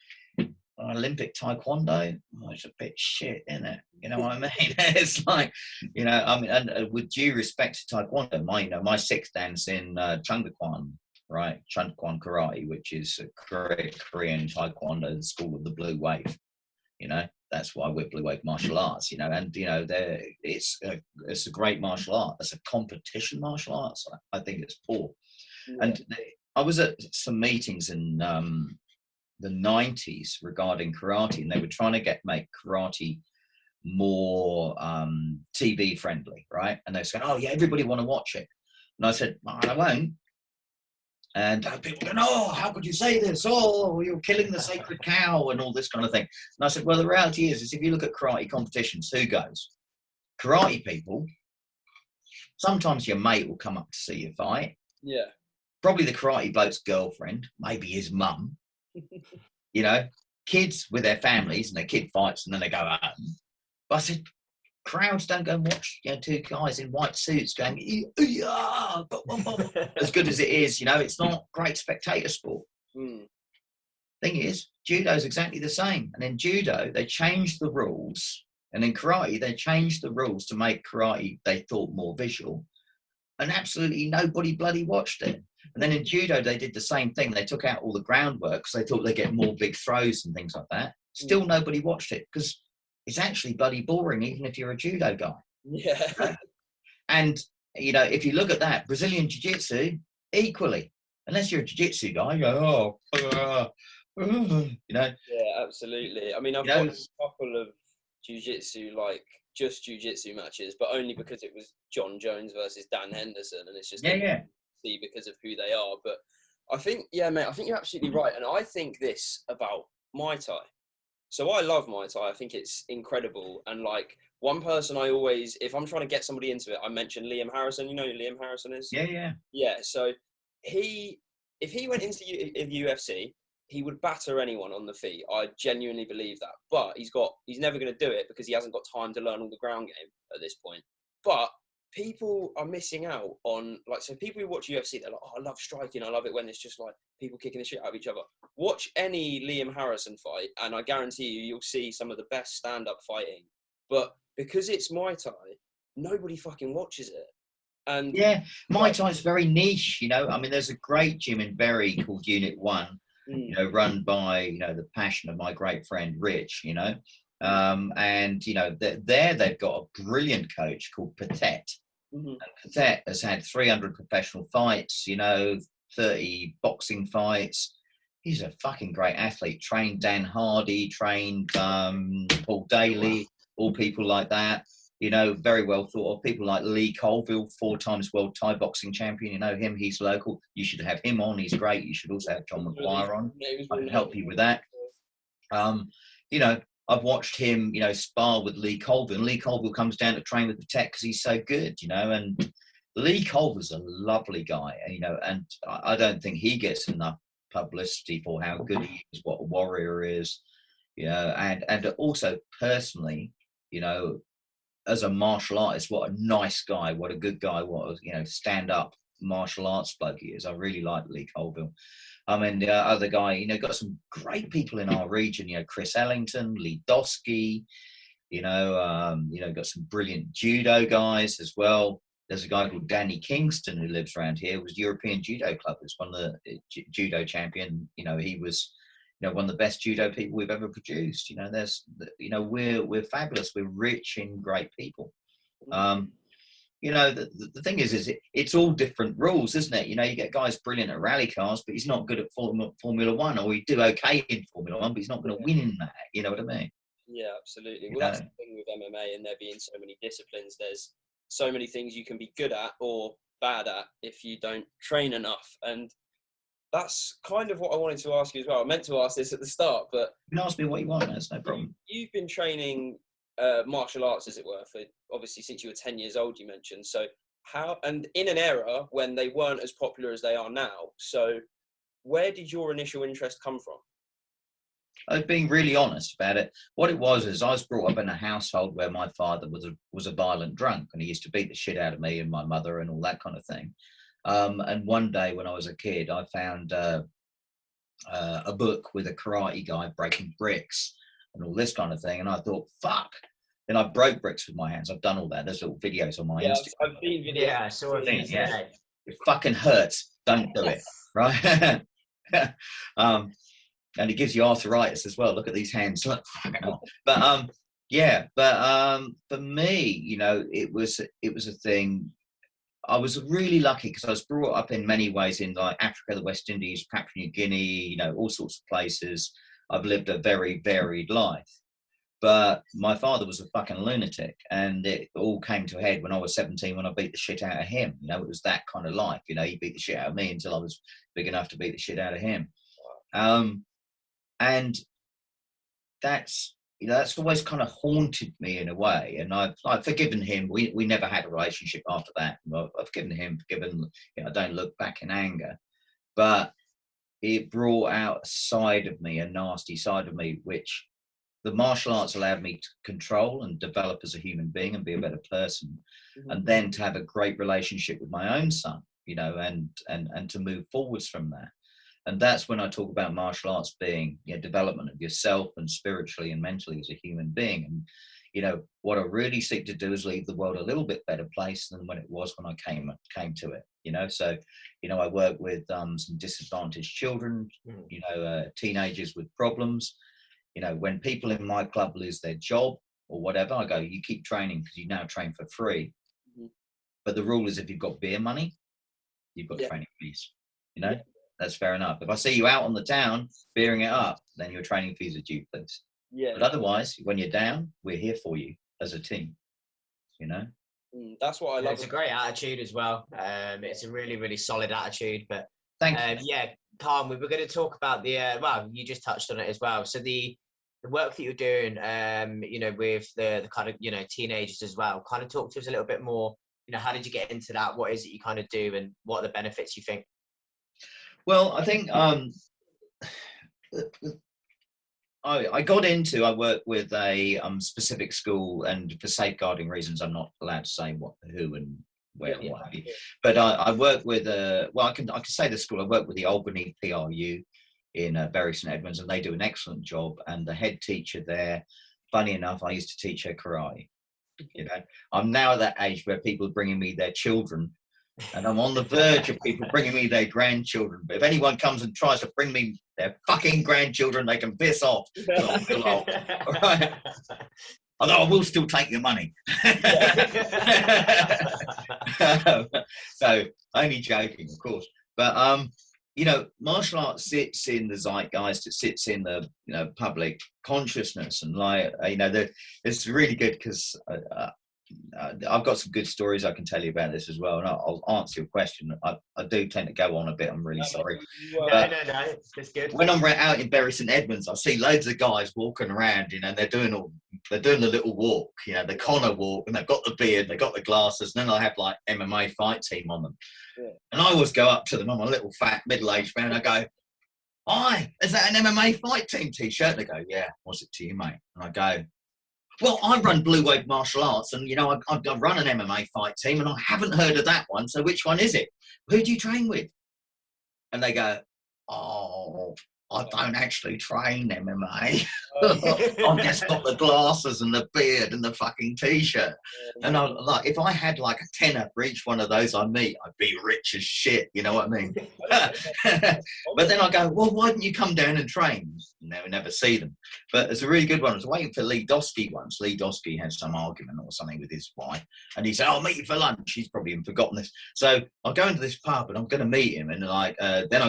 Olympic Taekwondo, it's a bit shit, isn't it? You know what I mean? It's like, you know, I mean, and with due respect to Taekwondo, my sixth dance in Chungakwan, right? Chungakwan Karate, which is a Korean Taekwondo, the school of the blue wave. You know, that's why we're blue wave martial arts. You know, and you know, it's a great martial art. It's a competition martial arts. I think it's poor. Yeah. And I was at some meetings in the 90s regarding karate, and they were trying to make karate more TV friendly, right? And they said, "Oh yeah, everybody want to watch it," and I said, "I won't." And people go, "Oh, how could you say this? Oh, you're killing the sacred cow," and all this kind of thing. And I said, well, the reality is if you look at karate competitions, who goes? Karate people. Sometimes your mate will come up to see you fight. Yeah. Probably the karate bloke's girlfriend, maybe his mum. You know, kids with their families, and their kid fights and then they go home. But I said, crowds don't go and watch, you know, two guys in white suits going, yeah, as good as it is, you know, it's not great spectator sport. Thing is, judo is exactly the same. And in judo, they changed the rules. And in karate, they changed the rules to make karate, they thought, more visual. And absolutely nobody bloody watched it. And then in judo, they did the same thing. They took out all the groundwork because they thought they'd get more big throws and things like that. Still nobody watched it because it's actually bloody boring, even if you're a judo guy. Yeah. And, you know, if you look at that, Brazilian jiu-jitsu, equally. Unless you're a jiu-jitsu guy, you go, you know. Yeah, absolutely. I mean, I've watched a couple of jiu-jitsu, like just jiu-jitsu matches, but only because it was John Jones versus Dan Henderson, and it's just see because of who they are. But I think, yeah, mate, I think you're absolutely right, and I think this about Muay Thai. So I love Muay Thai. I think it's incredible, and like one person I always, if I'm trying to get somebody into it, I mention Liam Harrison. You know who Liam Harrison is? Yeah. So if he went into UFC, he would batter anyone on the feet. I genuinely believe that. But he's never going to do it because he hasn't got time to learn all the ground game at this point. But people are missing out on, like, so people who watch UFC, they're like, oh, I love striking. I love it when it's just like people kicking the shit out of each other. Watch any Liam Harrison fight, and I guarantee you'll see some of the best stand-up fighting. But because it's Muay Thai, nobody fucking watches it. And Muay Thai is very niche, you know. I mean, there's a great gym in Bury called Unit 1, you know, run by, you know, the passion of my great friend Rich, you know. And, you know, there they've got a brilliant coach called Patet. And Patet has had 300 professional fights, you know, 30 boxing fights. He's a fucking great athlete. Trained Dan Hardy, trained Paul Daly, all people like that. You know, very well thought of. People like Lee Colville, 4 times world Thai boxing champion. You know him, he's local. You should have him on, he's great. You should also have John McGuire on. I can help you with that. You know, I've watched him, you know, spar with Lee Colville. And Lee Colville comes down to train with Patek because he's so good, you know. And Lee Colville's a lovely guy, you know, and I don't think he gets enough publicity for how good he is, what a warrior is, you know, and also personally, you know, as a martial artist, what a nice guy, what a good guy, what a, you know, stand-up martial arts bloke he is. I really like Lee Colville. I mean, the other guy, you know, got some great people in our region, you know, Chris Ellington, Lee Dosky, you know, got some brilliant judo guys as well. There's a guy called Danny Kingston who lives around here, was European Judo Club, was one of the judo champion. You know, he was, you know, one of the best judo people we've ever produced. You know, there's, you know, we're fabulous. We're rich in great people. You know, the thing is it's all different rules, isn't it? You know, you get guys brilliant at rally cars, but he's not good at Formula One, or he do okay in Formula One, but he's not going to win in that. You know what I mean? Yeah, absolutely. Well, that's the thing with MMA, and there being so many disciplines. There's so many things you can be good at or bad at if you don't train enough. And that's kind of what I wanted to ask you as well. I meant to ask this at the start, but you can ask me what you want. That's no problem. You've been training martial arts, as it were, for obviously since you were 10 years old, you mentioned. So how, and in an era when they weren't as popular as they are now. So where did your initial interest come from? I was being really honest about it. What it was is I was brought up in a household where my father was a violent drunk, and he used to beat the shit out of me and my mother and all that kind of thing. And one day when I was a kid, I found a book with a karate guy breaking bricks and all this kind of thing. And I thought, fuck. Then I broke bricks with my hands. I've done all that. There's little videos on my Instagram. I've seen videos. Yeah, I saw a video today. It fucking hurts. Don't do it. Right? And it gives you arthritis as well. Look at these hands. But for me, you know, it was a thing. I was really lucky because I was brought up in many ways in like Africa, the West Indies, Papua New Guinea, you know, all sorts of places. I've lived a very varied life. But my father was a fucking lunatic, and it all came to a head when I was 17 when I beat the shit out of him. You know, it was that kind of life. You know, he beat the shit out of me until I was big enough to beat the shit out of him. And that's, you know, that's always kind of haunted me in a way. And I've forgiven him. We never had a relationship after that. I've forgiven him, you know, I don't look back in anger. But it brought out a side of me, a nasty side of me, which the martial arts allowed me to control and develop as a human being and be a better person. And then to have a great relationship with my own son, you know, and to move forwards from that. And that's when I talk about martial arts being, you know, development of yourself and spiritually and mentally as a human being. And, you know, what I really seek to do is leave the world a little bit better place than when it was when I came to it, you know. So, you know, I work with some disadvantaged children, you know, teenagers with problems. You know, when people in my club lose their job or whatever, I go, you keep training because you now train for free. But the rule is if you've got beer money, you've got training fees, you know. That's fair enough. If I see you out on the town beering it up, then your training fees are due, please. But otherwise, when you're down, we're here for you as a team, you know. That's what I love. It's a great attitude as well. It's a really, really solid attitude. But thank you. Yeah, Khan, we were going to talk about the well, you just touched on it as well. So the work that you're doing, you know, with the kind of, you know, teenagers as well. Kind of talk to us a little bit more. You know, how did you get into that? What is it you kind of do, and what are the benefits you think? Well, I think I got into, I work with a specific school, and for safeguarding reasons, I'm not allowed to say who and where and what have you. But I work with, well, I can say the school. I work with the Albany PRU in Bury St Edmunds, and they do an excellent job. And the head teacher there, funny enough, I used to teach her karate. You know, I'm now at that age where people are bringing me their children. And I'm on the verge of people bringing me their grandchildren. But if anyone comes and tries to bring me their fucking grandchildren, they can piss off. I'm still old. All right? Although I will still take your money. So, only joking, of course. But, you know, martial arts sits in the zeitgeist. It sits in the, you know, public consciousness. And, like, you know, it's really good because I've got some good stories I can tell you about this as well, and I'll answer your question. I do tend to go on a bit. I'm really sorry. No, it's good. When I'm out in Bury St Edmunds, I see loads of guys walking around, you know, and they're doing the little walk, you know, the Connor walk, and they've got the beard, they've got the glasses, and then I have like MMA fight team on them. And I always go up to them. I'm a little fat middle-aged man. I go, "Hi, is that an MMA fight team t-shirt?" They go, "Yeah, what's it to you, mate?" And I go, "Well, I run Blue Wave Martial Arts, and, you know, I run an MMA fight team, and I haven't heard of that one, so which one is it? Who do you train with?" And they go, "Oh, I don't actually train MMA. I've just got the glasses and the beard and the fucking t-shirt." And I'm like, if I had like a tenner for each one of those I meet, I'd be rich as shit, you know what I mean? But then I go, "Well, why didn't you come down and train?" Never see them. But it's a really good one. I was waiting for Lee Dosky once. Lee Dosky had some argument or something with his wife, and he said, "I'll meet you for lunch." He's probably even forgotten this. So I go into this pub and I'm going to meet him, and like then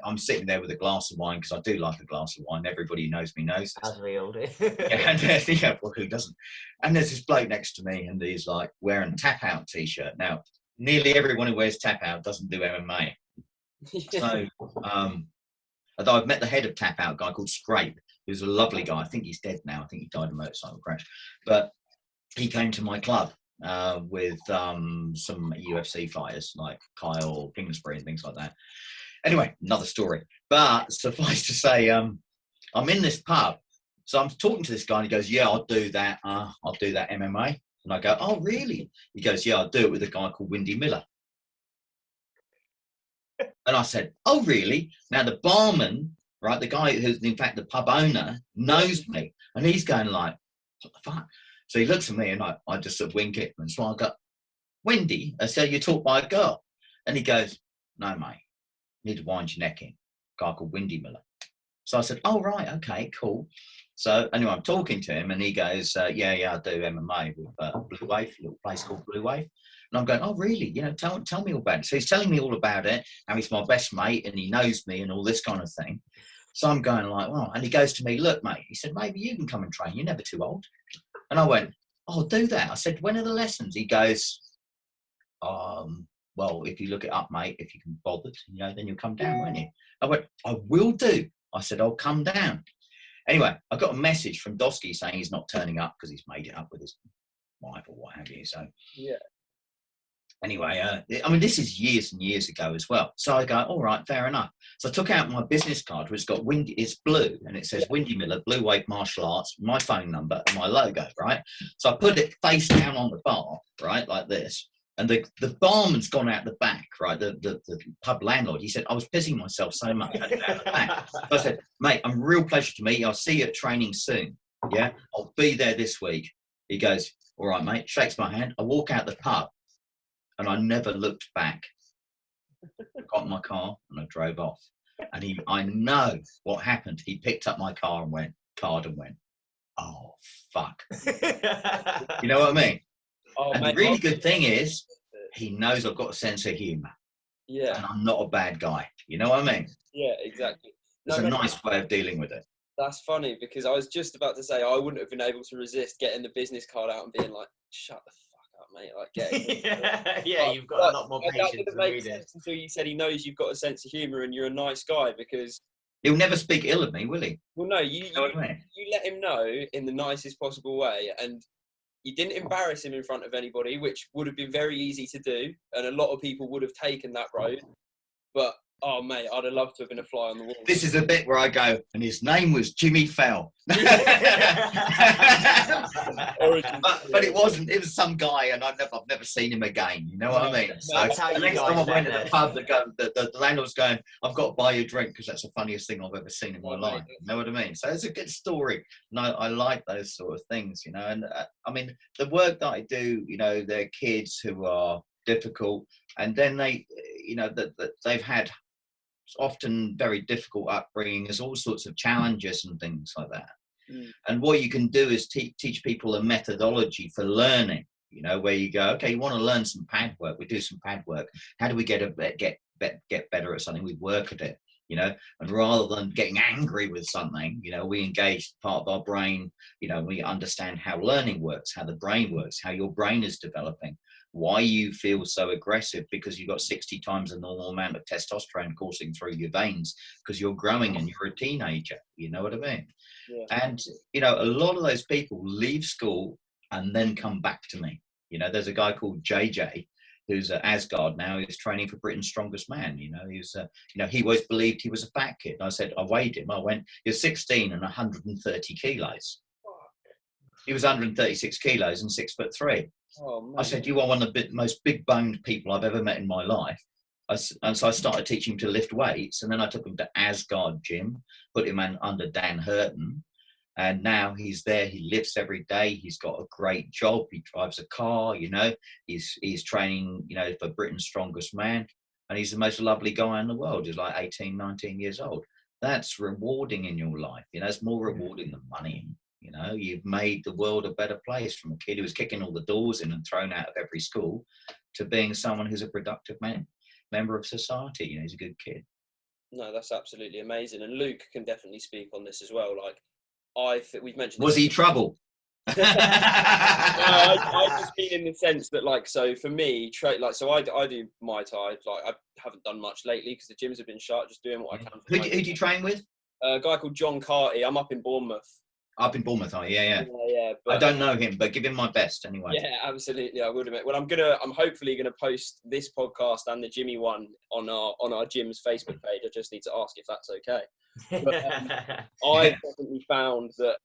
I'm sitting there with a glass of wine, because I do like a glass of wine. Everybody who knows me knows this. As we all do. Yeah, well, who doesn't? And there's this bloke next to me, and he's like wearing a tap out t-shirt. Now, nearly everyone who wears tap out doesn't do MMA. So, although I've met the head of tap out, a guy called Scrape, who's a lovely guy. I think he's dead now. I think he died in a motorcycle crash. But he came to my club with some UFC fighters like Kyle Kingsbury and things like that. Anyway, another story. But suffice to say, I'm in this pub. So I'm talking to this guy, and he goes, "Yeah, I'll do that. I'll do that MMA." And I go, "Oh, really?" He goes, "Yeah, I'll do it with a guy called Windy Miller." And I said, "Oh, really?" Now, the barman, right, the guy who's, in fact, the pub owner, knows me. And he's going like, "What the fuck?" So he looks at me, and I just sort of wink at him. And so I go, "Wendy?" I said, "You're taught by a girl." And he goes, "No, mate, you need to wind your neck in. A guy called Windy Miller." So I said, "Oh, right, okay, cool." So anyway, I'm talking to him, and he goes, yeah, I do MMA with Blue Wave, a little place called Blue Wave." And I'm going, "Oh, really? You know, tell me all about it." So he's telling me all about it, how he's my best mate, and he knows me and all this kind of thing. So I'm going like, "Well," and he goes to me, "Look, mate," he said, "maybe you can come and train. You're never too old." And I went, "Oh, I'll do that." I said, "When are the lessons?" He goes, "Well, if you look it up, mate, if you can be bothered, you know, then you'll come down, won't you?" I went, "I will do." I said, "I'll come down." Anyway, I got a message from Dosky saying he's not turning up because he's made it up with his wife or what have you. So, yeah. Anyway, I mean, this is years and years ago as well. So I go, "All right, fair enough." So I took out my business card, which got Windy, it's blue, and it says Windy Miller, Blue Wave Martial Arts, my phone number, and my logo, right? So I put it face down on the bar, right, like this. And the barman's gone out the back, right? The pub landlord. He said, I was pissing myself so much. I had to go out the back. So I said, mate, I'm real pleasure to meet you. I'll see you at training soon. Yeah, I'll be there this week. He goes, all right, mate. Shakes my hand. I walk out the pub, and I never looked back. Got in my car and I drove off. And I know what happened. He picked up my car and went, oh fuck. You know what I mean? Oh, and mate, the really good thing is, he knows I've got a sense of humour. Yeah. And I'm not a bad guy. You know what I mean? Yeah, exactly. It's a nice way of dealing with it. That's funny, because I was just about to say I wouldn't have been able to resist getting the business card out and being like, shut the fuck up, mate. Like, get it. Yeah, you've got a lot more patience. That didn't make sense until you said he knows you've got a sense of humour and you're a nice guy, because he'll never speak ill of me, will he? Well, no, you let him know in the nicest possible way, and you didn't embarrass him in front of anybody, which would have been very easy to do, and a lot of people would have taken that road. But, oh, mate, I'd have loved to have been a fly on the wall. This is the bit where I go, and his name was Jimmy Fell. But it wasn't. It was some guy, and I've never seen him again. You know what I mean? So that's how the next time I went to the pub, the landlord's going, I've got to buy you a drink because that's the funniest thing I've ever seen in my life. You know what I mean? So it's a good story. And I like those sort of things, you know. And I mean, the work that I do, you know, they're kids who are difficult, and then they, you know, that they've had often very difficult upbringing. There's all sorts of challenges and things like that. And what you can do is teach people a methodology for learning, you know, where you go, okay, you want to learn some pad work, we do some pad work. How do we get better at something? We work at it, you know, and rather than getting angry with something, you know, we engage part of our brain, you know, we understand how learning works, how the brain works, how your brain is developing, why you feel so aggressive, because you've got 60 times the normal amount of testosterone coursing through your veins because you're growing and you're a teenager. You know what I mean? Yeah. And, you know, a lot of those people leave school and then come back to me. You know, there's a guy called JJ who's at Asgard now. He's training for Britain's Strongest Man. You know, he's, you know, he always believed he was a fat kid. And I said, I weighed him. I went, you're 16 and 130 kilos. He was 136 kilos and 6'3". Oh, I said, you are one of the most big-boned people I've ever met in my life. And so I started teaching him to lift weights, and then I took him to Asgard Gym, put him under Dan Hurton, and now he's there. He lifts every day. He's got a great job. He drives a car, you know. He's training, you know, for Britain's Strongest Man, and he's the most lovely guy in the world. He's like 18, 19 years old. That's rewarding in your life. You know, it's more rewarding than money. You know, you've made the world a better place, from a kid who was kicking all the doors in and thrown out of every school to being someone who's a productive member of society. You know, he's a good kid. No, that's absolutely amazing. And Luke can definitely speak on this as well. Like, we've mentioned. Was he trouble? No, I just mean in the sense that, like, so for me, so I do Muay Thai. Like, I haven't done much lately because the gyms have been shut. Just doing what I can. Who do you train with? A guy called John Carty. I'm up in Bournemouth. Up in Bournemouth, yeah. But, I don't know him, but give him my best anyway. Yeah, absolutely, I would admit. Well, I'm hopefully gonna post this podcast and the Jimmy one on our gym's Facebook page. I just need to ask if that's okay. But, I've definitely found that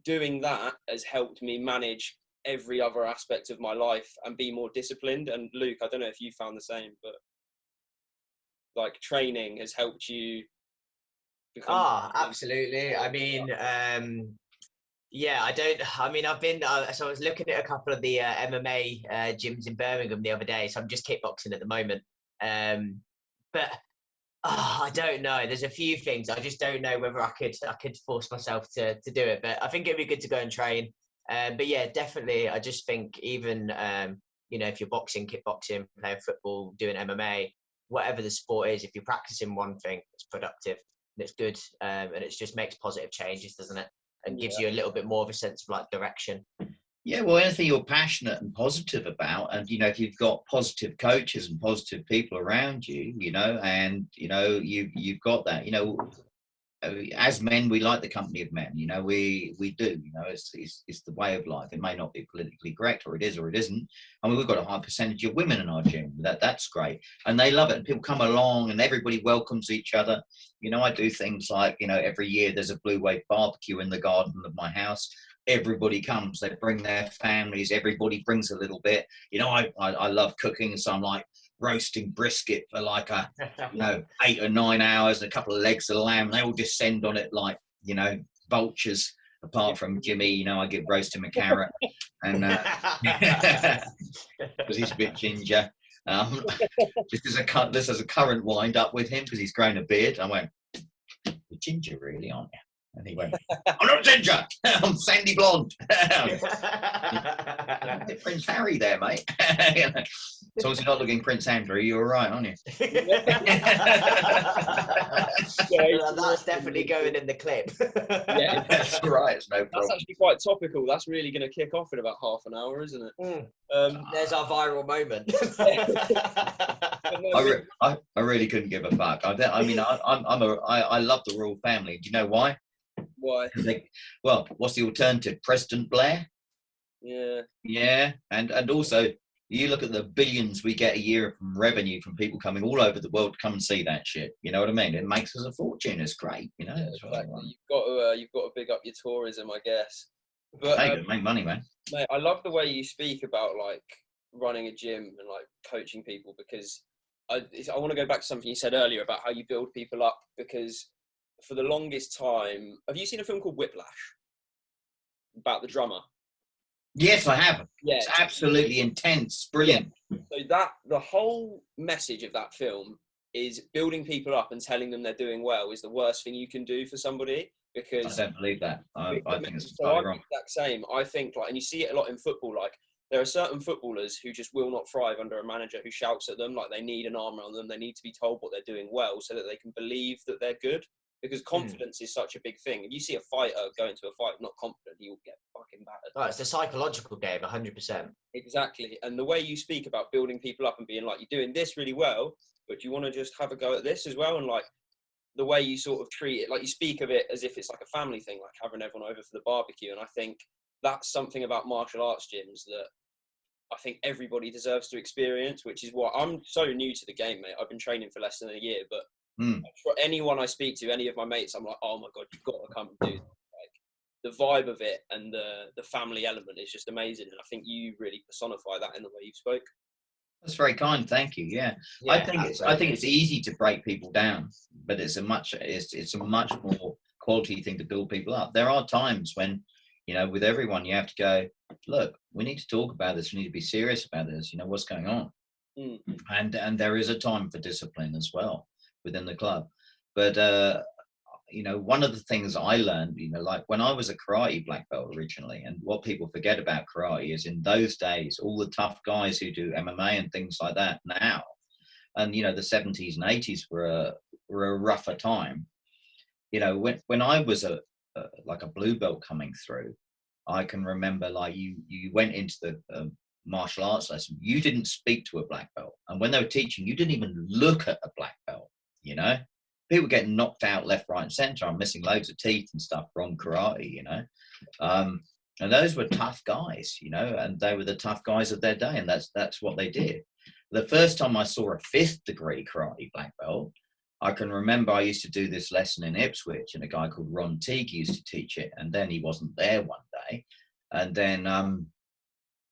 doing that has helped me manage every other aspect of my life and be more disciplined. And Luke, I don't know if you found the same, but like training has helped you become. Absolutely. I mean, I've been, so I was looking at a couple of the MMA gyms in Birmingham the other day. So I'm just kickboxing at the moment. But I don't know. There's a few things. I just don't know whether I could force myself to do it. But I think it'd be good to go and train. But yeah, definitely. I just think even, you know, if you're boxing, kickboxing, playing football, doing MMA, whatever the sport is, if you're practicing one thing, it's productive and it's good. And it just makes positive changes, doesn't it? And gives you a little bit more of a sense of like direction. Yeah, well, anything you're passionate and positive about, and you know, if you've got positive coaches and positive people around you, you know, and you know, you've got that, you know, as men, we like the company of men, you know, we do, you know, it's the way of life. It may not be politically correct, or it is or it isn't. I mean, we've got a high percentage of women in our gym. That's great, and they love it. And people come along, and everybody welcomes each other. You know, I do things like, you know, every year there's a Blue Wave barbecue in the garden of my house. everybody comes. They bring their families. Everybody brings a little bit. You know, I love cooking, so I'm like roasting brisket for like 8 or 9 hours, and a couple of legs of lamb. They all descend on it like, you know, vultures. Apart from Jimmy, you know, I give roast him a carrot, and because he's a bit ginger. This is a current wind up with him because he's grown a beard. I went, "You're ginger, really, aren't you?" And he went, "I'm not ginger. I'm sandy blonde." Prince Harry there, mate. As long as you're not looking Prince Andrew, you're all right, aren't you? That's definitely going in the clip. Yeah, that's all right. It's no problem. That's actually quite topical. That's really going to kick off in about half an hour, isn't it? There's our viral moment. I really couldn't give a fuck. I mean, I love the royal family. Do you know why? Why? Well, what's the alternative? President Blair? Yeah, and also you look at the billions we get a year from revenue from people coming all over the world to come and see that shit. You know what I mean? It makes us a fortune. It's great. You know, exactly. You've got to big up your tourism, I guess. But make money, man. Mate, I love the way you speak about like running a gym and like coaching people, because I want to go back to something you said earlier about how you build people up. Because for the longest time, have you seen a film called Whiplash about the drummer? Yes, I have. Yeah. It's absolutely intense, brilliant. So the whole message of that film is building people up and telling them they're doing well is the worst thing you can do for somebody, because I don't believe that. I think it's so wrong. Exact same. I think and you see it a lot in football. Like there are certain footballers who just will not thrive under a manager who shouts at them. Like they need an arm around them. They need to be told what they're doing well so that they can believe that they're good. Because confidence is such a big thing. If you see a fighter go into a fight not confident, he will get fucking battered. Oh, it's a psychological game, 100%. Exactly. And the way you speak about building people up and being like, you're doing this really well, but you want to just have a go at this as well. And like the way you sort of treat it, like you speak of it as if it's like a family thing, like having everyone over for the barbecue. And I think that's something about martial arts gyms that I think everybody deserves to experience, which is why I'm so new to the game, mate. I've been training for less than a year, but for anyone I speak to, any of my mates, I'm like, oh my God, you've got to come and do this. Like the vibe of it and the family element is just amazing. And I think you really personify that in the way you spoke. That's very kind, thank you. Yeah, I think it's easy to break people down, but it's a much more quality thing to build people up. There are times when, you know, with everyone, you have to go, look, we need to talk about this. We need to be serious about this. You know, what's going on? And there is a time for discipline as well within the club. But, you know, one of the things I learned, you know, like when I was a karate black belt originally, and what people forget about karate is in those days, all the tough guys who do MMA and things like that now, and, you know, the 70s and 80s were a rougher time. You know, when I was like a blue belt coming through, I can remember like you went into the martial arts lesson, you didn't speak to a black belt. And when they were teaching, you didn't even look at a black belt, you know? People get knocked out left, right, and center. I'm missing loads of teeth and stuff from karate, you know? And those were tough guys, you know, and they were the tough guys of their day, and that's what they did. The first time I saw a 5th degree karate black belt, I can remember I used to do this lesson in Ipswich, and a guy called Ron Teague used to teach it, and then he wasn't there one day. And then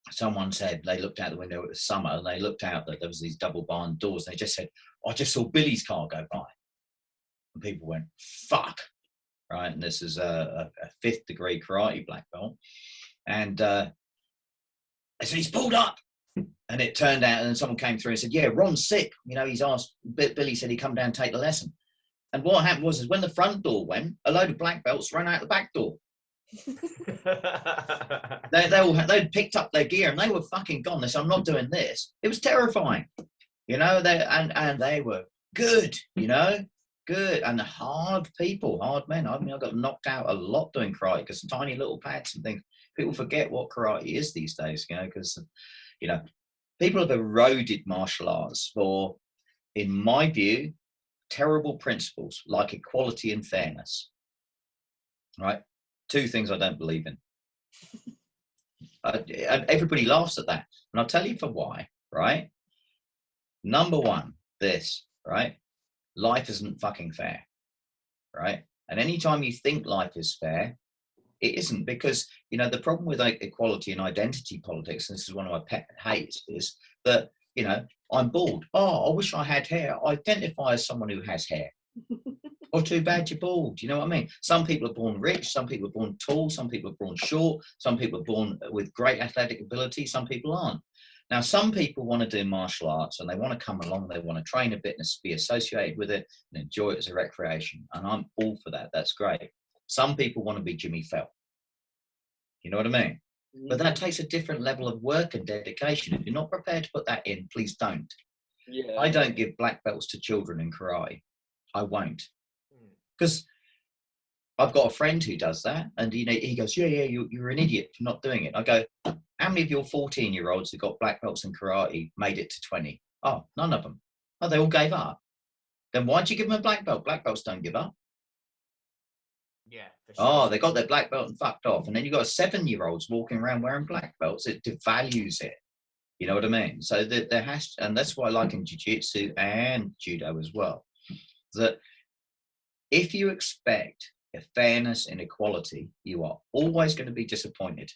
someone said, they looked out the window, it was summer, and they looked out that there was these double barn doors, and they just said, I just saw Billy's car go by. And people went, fuck, right? And this is a 5th degree karate black belt. And I said, he's pulled up. And it turned out, and someone came through and said, yeah, Ron's sick. You know, he's asked, Billy said he'd come down and take the lesson. And what happened was, is when the front door went, a load of black belts ran out the back door. They'd picked up their gear and they were fucking gone. They said, I'm not doing this. It was terrifying, you know, and they were good, you know, good, and hard people, hard men. I mean, I got knocked out a lot doing karate because tiny little pads and things. People forget what karate is these days, you know, because, you know, people have eroded martial arts for, in my view, terrible principles like equality and fairness, right? 2 things I don't believe in. And everybody laughs at that. And I'll tell you for why, right? Number 1, this, right? Life isn't fucking fair, right? And anytime you think life is fair, It isn't, because, you know, the problem with equality and identity politics, and this is one of my pet hates, is that, you know, I'm bald. Oh, I wish I had hair. I identify as someone who has hair. Or too bad you're bald. You know what I mean? Some people are born rich. Some people are born tall. Some people are born short. Some people are born with great athletic ability. Some people aren't. Now, some people want to do martial arts and they want to come along. They want to train a bit and be associated with it and enjoy it as a recreation. And I'm all for that. That's great. Some people want to be Jimmy Felt. You know what I mean? But that takes a different level of work and dedication. If you're not prepared to put that in, please don't. Yeah. I don't give black belts to children in karate. I won't. Because I've got a friend who does that, and you know, he goes, yeah, you're an idiot for not doing it. I go, how many of your 14-year-olds who got black belts in karate made it to 20? Oh, none of them. Oh, they all gave up. Then why'd you give them a black belt? Black belts don't give up. Yeah. For sure. Oh, they got their black belt and fucked off. And then you've got 7-year-olds walking around wearing black belts. It devalues it. You know what I mean? So there has to, and that's why I like in jiu-jitsu and judo as well, that if you expect a fairness and equality, you are always going to be disappointed,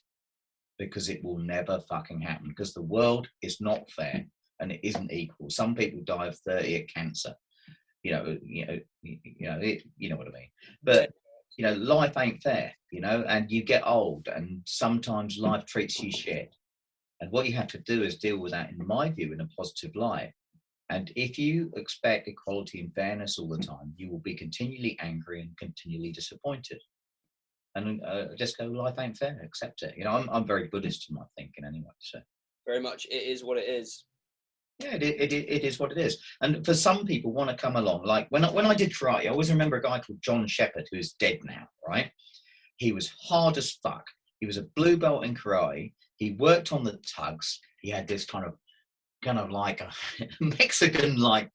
because it will never fucking happen, because the world is not fair and it isn't equal. Some people die of 30 at cancer. You know what I mean? But you know, life ain't fair, you know, and you get old and sometimes life treats you shit. And what you have to do is deal with that, in my view, in a positive light. And if you expect equality and fairness all the time, you will be continually angry and continually disappointed. And just go, life ain't fair, accept it. You know, I'm very Buddhist in my thinking anyway. So very much, it is what it is. Yeah, it is what it is. And for some people want to come along, like when I did karate, I always remember a guy called John Shepherd, who's dead now, right? He was hard as fuck. He was a blue belt in karate. He worked on the tugs. He had this kind of like a Mexican, like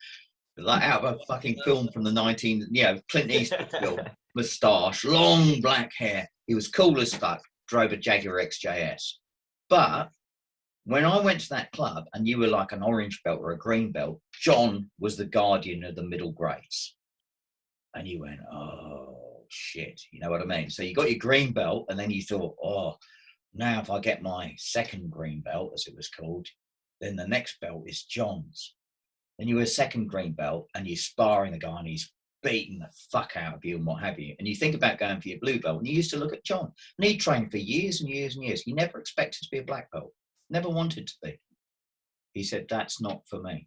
out of a fucking film from the Clint Eastwood film, moustache, long black hair. He was cool as fuck, drove a Jaguar XJS. But when I went to that club and you were like an orange belt or a green belt, John was the guardian of the middle grades. And you went, oh shit, you know what I mean? So you got your green belt, and then you thought, oh, now if I get my second green belt, as it was called, then the next belt is John's. Then you were a second green belt and you're sparring the guy and he's beating the fuck out of you and what have you. And you think about going for your blue belt, and you used to look at John, and he trained for years and years and years. He never expected to be a black belt, never wanted to be. He said, that's not for me.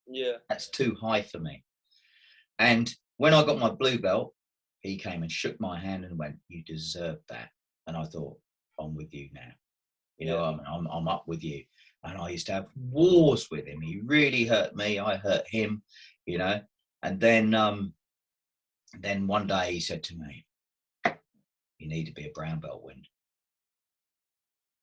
Yeah. That's too high for me. And when I got my blue belt, he came and shook my hand and went, you deserve that. And I thought, I'm with you now. You know, I'm up with you. And I used to have wars with him. He really hurt me. I hurt him, you know. And then one day he said to me, you need to be a brown belt win.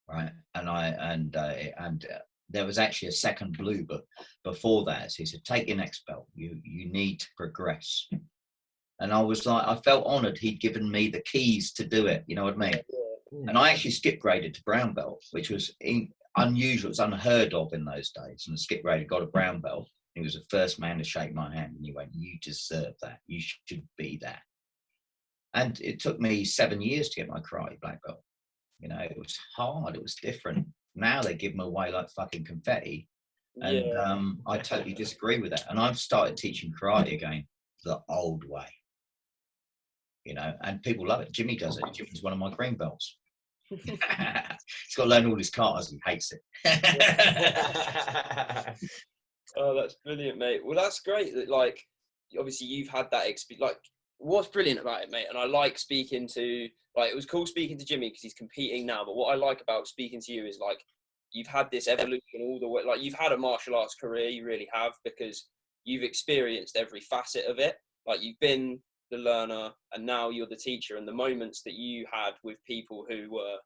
Right. And there was actually a second blue, but before that, he said, take your next belt. You need to progress. And I was like, I felt honored he'd given me the keys to do it. You know what I mean? Yeah. And I actually skip graded to brown belt, which was unusual. It was unheard of in those days. And the skip grader got a brown belt. He was the first man to shake my hand. And he went, you deserve that. You should be that. And it took me 7 years to get my karate black belt. You know, it was hard. It was different. Now they give them away like fucking confetti. And I totally disagree with that. And I've started teaching karate again the old way. You know, and people love it. Jimmy does it. Jimmy's one of my green belts. He's got to learn all his katas. He hates it. Oh, that's brilliant, mate. Well, that's great that, like, obviously you've had that experience. Like, what's brilliant about it, mate, and I like speaking to, like, it was cool speaking to Jimmy because he's competing now, but what I like about speaking to you is, like, you've had this evolution all the way. Like, you've had a martial arts career, you really have, because you've experienced every facet of it. Like, you've been the learner and now you're the teacher, and the moments that you had with people who were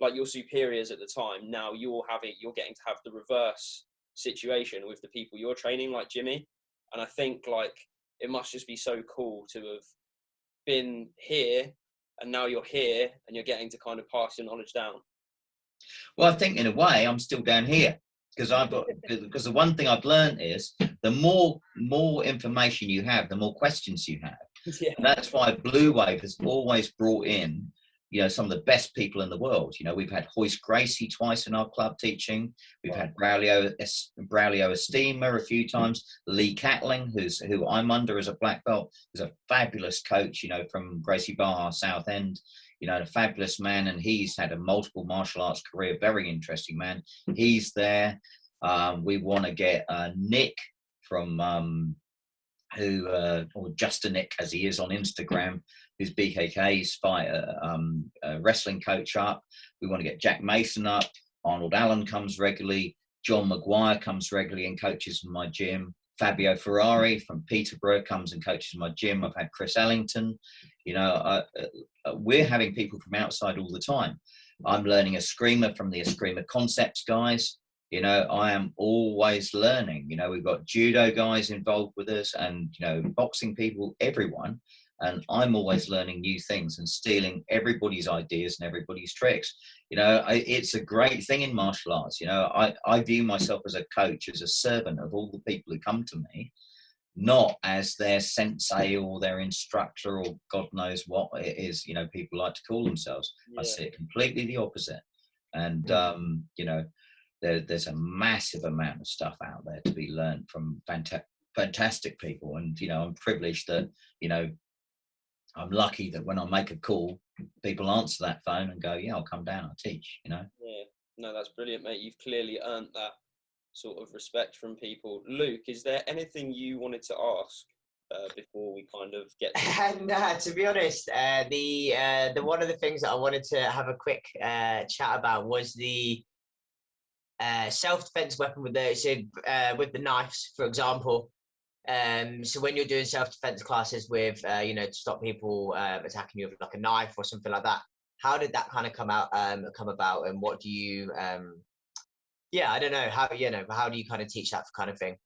like your superiors at the time, now you're getting to have the reverse situation with the people you're training, like Jimmy. And I think, like, it must just be so cool to have been here and now you're here and you're getting to kind of pass your knowledge down. Well, I think in a way I'm still down here because the one thing I've learned is the more information you have, the more questions you have. Yeah. And that's why Blue Wave has always brought in some of the best people in the world. We've had Royce Gracie twice in our club teaching. We've had Braulio Estima a few times. Lee Catling, who I'm under as a black belt, is a fabulous coach, from Gracie Barra, Southend, a fabulous man. And he's had a multiple martial arts career, very interesting man. He's there. We want to get Nick from, or Justin Nick, as he is on Instagram, who's BKK's wrestling coach up. We want to get Jack Mason up. Arnold Allen comes regularly. John Maguire comes regularly and coaches in my gym. Fabio Ferrari from Peterborough comes and coaches in my gym. I've had Chris Ellington. We're having people from outside all the time. I'm learning Eskrima from the Eskrima Concepts guys. I am always learning. We've got judo guys involved with us, and boxing people, everyone. And I'm always learning new things and stealing everybody's ideas and everybody's tricks. It's a great thing in martial arts. I view myself as a coach, as a servant of all the people who come to me, not as their sensei or their instructor or God knows what it is, people like to call themselves. Yeah. I see it completely the opposite. And, there's a massive amount of stuff out there to be learned from fantastic people. And, I'm privileged that, I'm lucky that when I make a call, people answer that phone and go, yeah, I'll come down, I'll teach, Yeah, no, that's brilliant, mate. You've clearly earned that sort of respect from people. Luke, is there anything you wanted to ask before we kind of get to... Nah, to be honest, the one of the things that I wanted to have a quick chat about was the self-defense weapon with the knives, for example. So when you're doing self-defense classes with, to stop people attacking you with like a knife or something like that, how did that kind of come about, and what do you, I don't know, how do you kind of teach that kind of thing?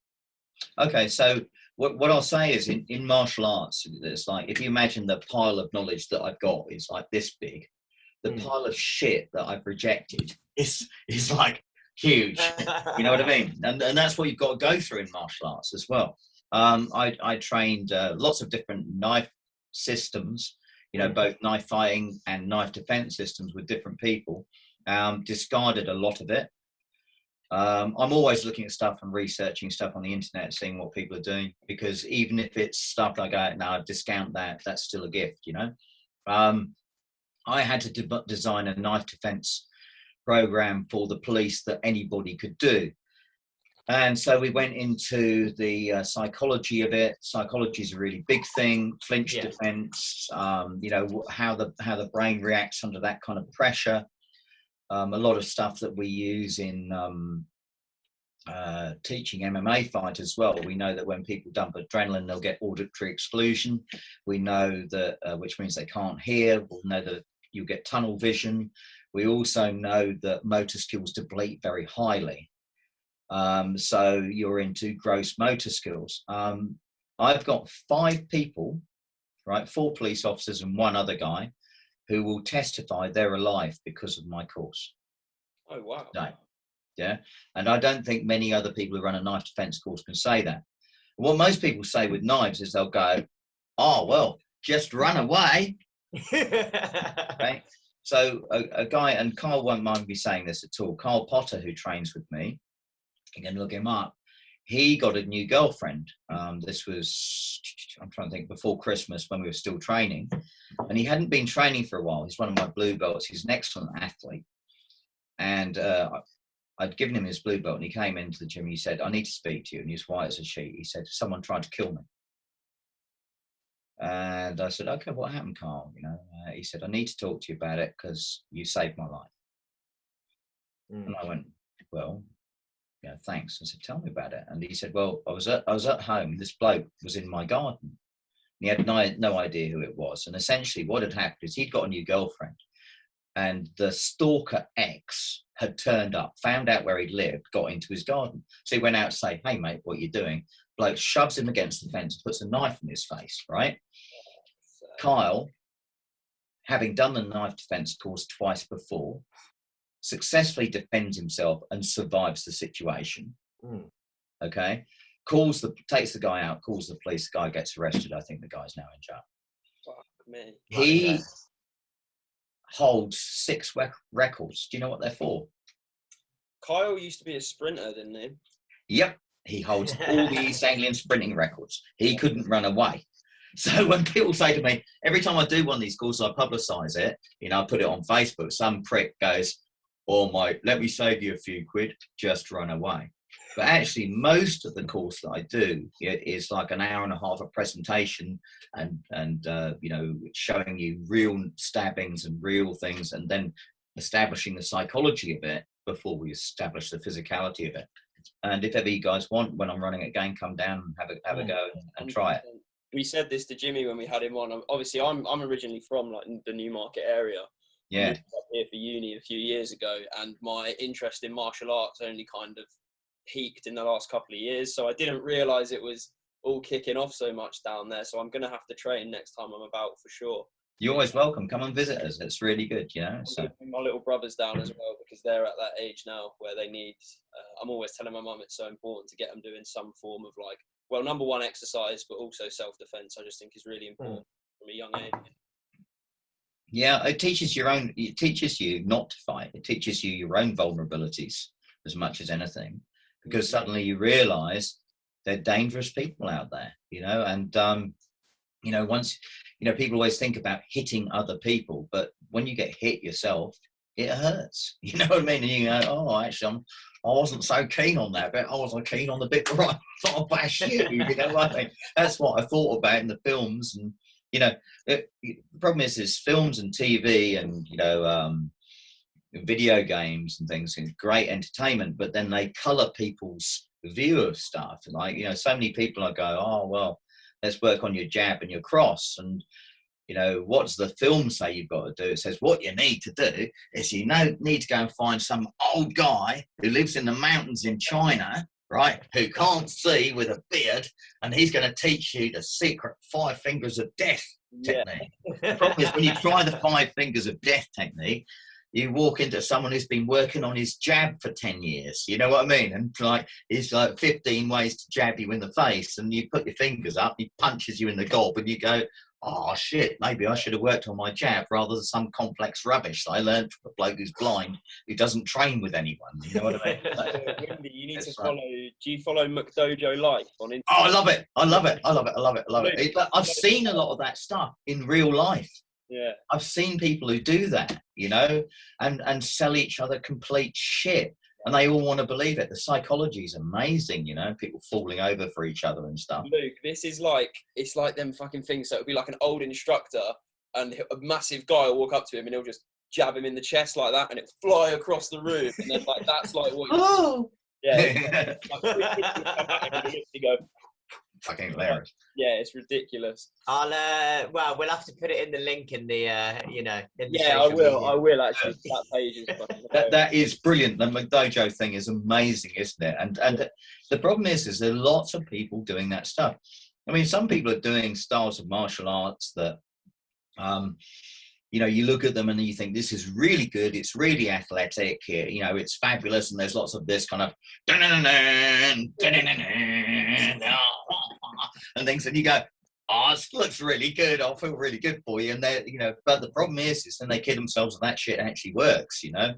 Okay, so what I'll say is in martial arts, it's like, if you imagine the pile of knowledge that I've got is like this big, the pile of shit that I've rejected is like huge. You know what I mean? And that's what you've got to go through in martial arts as well. I trained lots of different knife systems, both knife fighting and knife defense systems with different people. Discarded a lot of it. I'm always looking at stuff and researching stuff on the internet, seeing what people are doing, because even if it's stuff I go, no, I discount that, that's still a gift, I had to design a knife defense program for the police that anybody could do. And so we went into the psychology of it. Psychology is a really big thing. Flinch defense, how the brain reacts under that kind of pressure. A lot of stuff that we use in teaching MMA fight as well. We know that when people dump adrenaline, they'll get auditory exclusion. We know that, which means they can't hear. We know that you get tunnel vision. We also know that motor skills deplete very highly. So you're into gross motor skills. I've got 5 people, right, 4 police officers and 1 other guy, who will testify they're alive because of my course. Oh, wow. So, yeah. And I don't think many other people who run a knife defense course can say that. What most people say with knives is they'll go, oh, well, just run away. Okay? So a guy, and Carl won't mind me saying this at all, Carl Potter, who trains with me, you can look him up. He got a new girlfriend. This was, I'm trying to think, before Christmas when we were still training. And he hadn't been training for a while. He's one of my blue belts. He's an excellent athlete. And I'd given him his blue belt, and he came into the gym. And he said, I need to speak to you. And he was white as a sheet. He said, someone tried to kill me. And I said, okay, what happened, Carl? He said, I need to talk to you about it because you saved my life. And I went, well, yeah, thanks. I said, tell me about it. And he said, well, I was at home. This bloke was in my garden. And he had no idea who it was. And essentially what had happened is he'd got a new girlfriend, and the stalker ex had turned up, found out where he lived, got into his garden. So he went out to say, hey, mate, what are you doing? Bloke shoves him against the fence, puts a knife in his face, right? Kyle, having done the knife defense course twice before, successfully defends himself and survives the situation. Okay, takes the guy out, calls the police. The guy gets arrested. I think the guy's now in jail. Fuck me. holds 6 records. Do you know what they're for? Kyle used to be a sprinter, didn't he? Yep. He holds all the East Anglian sprinting records. He couldn't run away. So when people say to me, every time I do one of these courses, I publicise it, you know, I put it on Facebook, some prick goes, oh my, let me save you a few quid, just run away. But actually, most of the course that I do is like an hour and a half of presentation and you know, showing you real stabbings and real things, and then establishing the psychology of it before we establish the physicality of it. And if ever you guys want, when I'm running it again, come down and have a go and try it. We said this to Jimmy when we had him on. Obviously, I'm originally from like the Newmarket area. Yeah. Moved up here for uni a few years ago, and my interest in martial arts only kind of peaked in the last couple of years. So I didn't realise it was all kicking off so much down there. So I'm going to have to train next time I'm about for sure. You're always welcome. Come and visit us. It's really good, you know. So my little brothers down as well, because they're at that age now where they need. I'm always telling my mum it's so important to get them doing some form of like, well, number one, exercise, but also self-defense. I just think is really important from a young age. Yeah, it teaches you not to fight. It teaches you your own vulnerabilities as much as anything, because suddenly you realize they're dangerous people out there, you know. And you know, once, you know, people always think about hitting other people, but when you get hit yourself, it hurts. You know what I mean? And you go, oh, actually, I wasn't so keen on that bit. I wasn't keen on the bit where I thought I'll bash you. You know what I mean? That's what I thought about in the films. And, you know, the problem is films and TV and, you know, video games and things are great entertainment, but then they colour people's view of stuff. Like, you know, so many people I go, oh, well, let's work on your jab and your cross. And, you know, what does the film say you've got to do? It says what you need to do is you need to go and find some old guy who lives in the mountains in China, right, who can't see with a beard, and he's going to teach you the secret 5 fingers of death technique. The problem is when you try the 5 fingers of death technique, you walk into someone who's been working on his jab for 10 years. You know what I mean? And like, it's like 15 ways to jab you in the face, and you put your fingers up, he punches you in the gob, and you go, oh shit, maybe I should have worked on my jab rather than some complex rubbish that I learned from a bloke who's blind who doesn't train with anyone. You know what I mean? Wendy, you need to follow. Do you follow McDojo Life on Instagram? Oh, I love it. I love it. I love it. I love it. I love it. I've seen a lot of that stuff in real life. Yeah, I've seen people who do that, you know, and sell each other complete shit, and they all want to believe it. The psychology is amazing, you know, people falling over for each other and stuff. Luke, this is like, it's like them fucking things. So it'll be like an old instructor, and a massive guy will walk up to him, and he'll just jab him in the chest like that, and it'll fly across the room, and then like that's like what. Oh, yeah. You go. Fucking hilarious. Yeah, it's ridiculous. I'll well, we'll have to put it in the link in the you know. In the I will actually. That page is that is brilliant. The McDojo thing is amazing, isn't it? And the problem is there are lots of people doing that stuff. I mean, some people are doing styles of martial arts that you know, you look at them and you think this is really good, it's really athletic, you know, it's fabulous, and there's lots of this kind of and things, and you go, oh, this looks really good, I feel really good for you. And they, you know, but the problem is then they kid themselves and that shit actually works, you know.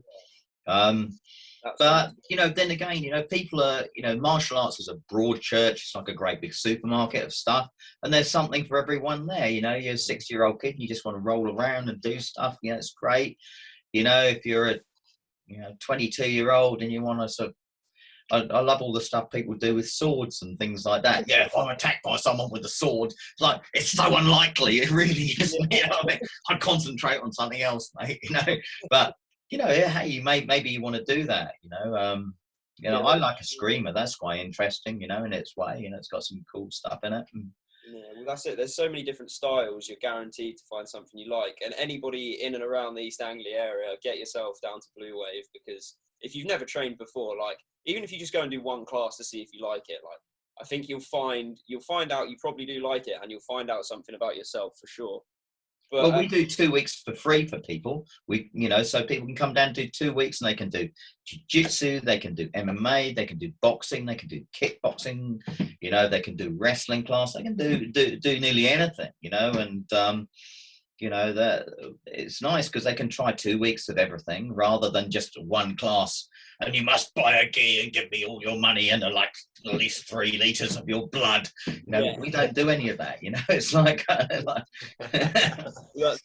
But, you know, then again, you know, people are, you know, martial arts is a broad church. It's like a great big supermarket of stuff. And there's something for everyone there. You know, you're a 60-year-old kid, you just want to roll around and do stuff. Yeah, it's great. You know, if you're a, you know, 22-year-old and you want to sort of, I love all the stuff people do with swords and things like that. Yeah, if I'm attacked by someone with a sword, it's like, it's so unlikely. It really isn't. You know what I mean? I'd concentrate on something else, mate, you know. But, you know, hey, you maybe you want to do that, you know. You know, I like a screamer. That's quite interesting, you know, in its way. You know, it's got some cool stuff in it. Yeah, well, that's it. There's so many different styles. You're guaranteed to find something you like. And anybody in and around the East Anglia area, get yourself down to Blue Wave, because if you've never trained before, like, even if you just go and do one class to see if you like it, like, I think you'll find out you probably do like it, and you'll find out something about yourself for sure. But, well, we do 2 weeks for free for people. We, you know, so people can come down and do 2 weeks, and they can do jiu-jitsu, they can do MMA, they can do boxing, they can do kickboxing, you know, they can do wrestling class, they can do nearly anything, you know. And you know, that it's nice because they can try 2 weeks of everything rather than just one class. And you must buy a gi and give me all your money and like at least 3 liters of your blood. You know, we don't do any of that. You know, it's like, That's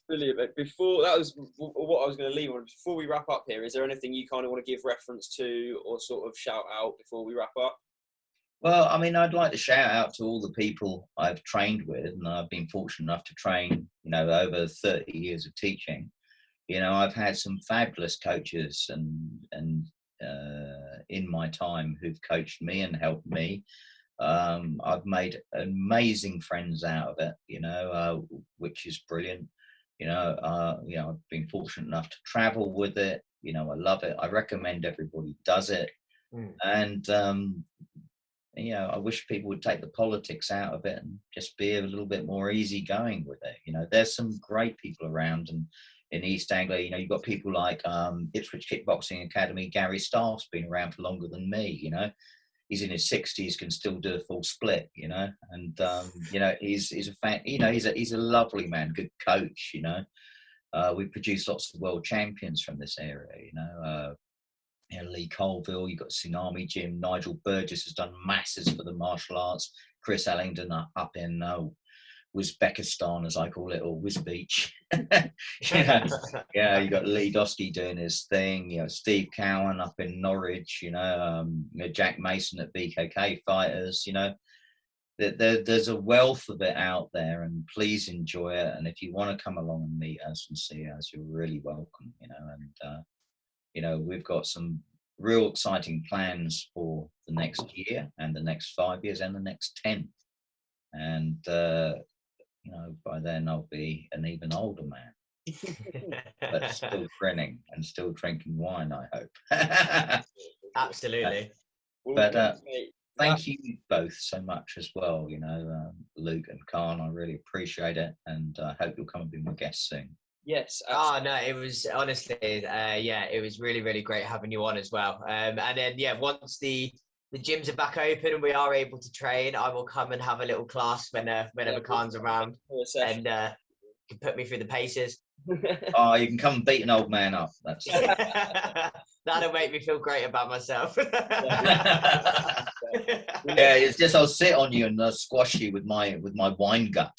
brilliant. But before, that was what I was going to leave on. Before we wrap up here, is there anything you kind of want to give reference to or sort of shout out before we wrap up? Well, I mean, I'd like to shout out to all the people I've trained with, and I've been fortunate enough to train, you know, over 30 years of teaching. You know, I've had some fabulous coaches and in my time who've coached me and helped me. I've made amazing friends out of it, you know, which is brilliant. You know, I've been fortunate enough to travel with it. You know, I love it. I recommend everybody does it. And you know, I wish people would take the politics out of it and just be a little bit more easygoing with it. You know, there's some great people around, and in East Anglia, you know, you've got people like Ipswich Kickboxing Academy. Gary Staff's been around for longer than me. You know, he's in his 60s, can still do a full split. You know, and you know, he's a fan. You know, he's a lovely man, good coach. You know, we produce lots of world champions from this area. You know. Lee Colville, you've got Tsunami Gym, Nigel Burgess has done masses for the martial arts, Chris Ellington up in Uzbekistan, as I call it, or Wiz Beach. Yeah, you got Lee Dosky doing his thing, you know, Steve Cowan up in Norwich, you know, Jack Mason at BKK Fighters, you know. There's a wealth of it out there, and please enjoy it. And if you want to come along and meet us and see us, you're really welcome, you know. And you know, we've got some real exciting plans for the next year and the next 5 years and the next 10. And, you know, by then I'll be an even older man, but still grinning and still drinking wine, I hope. Absolutely. But thank you both so much as well, you know, Luke and Khan, I really appreciate it. And I hope you'll come and be my guest soon. Yes. Absolutely. Oh no, it was honestly, yeah, it was really, really great having you on as well. And then, yeah, once the gyms are back open and we are able to train, I will come and have a little class whenever Khan's around, and can put me through the paces. Oh, you can come and beat an old man up. That's that'll make me feel great about myself. Yeah, it's just I'll sit on you and squash you with my wine gut.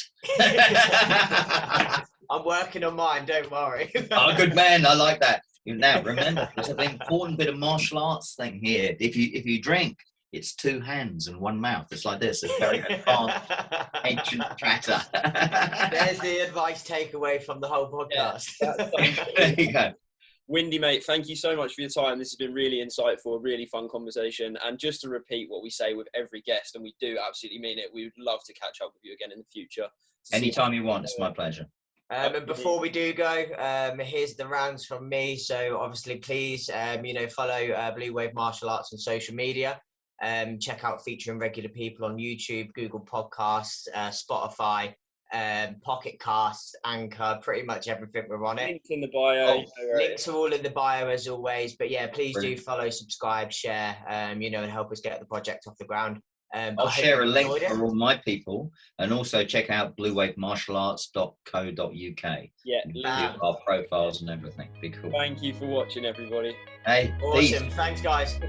I'm working on mine, don't worry. Oh, good man, I like that. Now, remember, there's an important bit of martial arts thing here. If you drink, it's 2 hands and 1 mouth. It's like this. It's very advanced, ancient chatter. There's the advice takeaway from the whole podcast. Yeah, there you go. Windy, mate, thank you so much for your time. This has been really insightful, a really fun conversation. And just to repeat what we say with every guest, and we do absolutely mean it, we would love to catch up with you again in the future. Anytime you want, it's my pleasure. And before we do go, here's the rounds from me. So obviously, please, you know, follow Blue Wave Martial Arts on social media. Check out Featuring Regular People on YouTube, Google Podcasts, Spotify, Pocket Casts, Anchor, pretty much everything we're on it. Links in the bio. Links are all in the bio as always. But yeah, please do follow, subscribe, share, you know, and help us get the project off the ground. I'll share a link for all my people, and also check out bluewavemartialarts.co.uk. Yeah, our profiles and everything. Be cool. Thank you for watching, everybody. Hey, awesome. peace. Thanks, guys.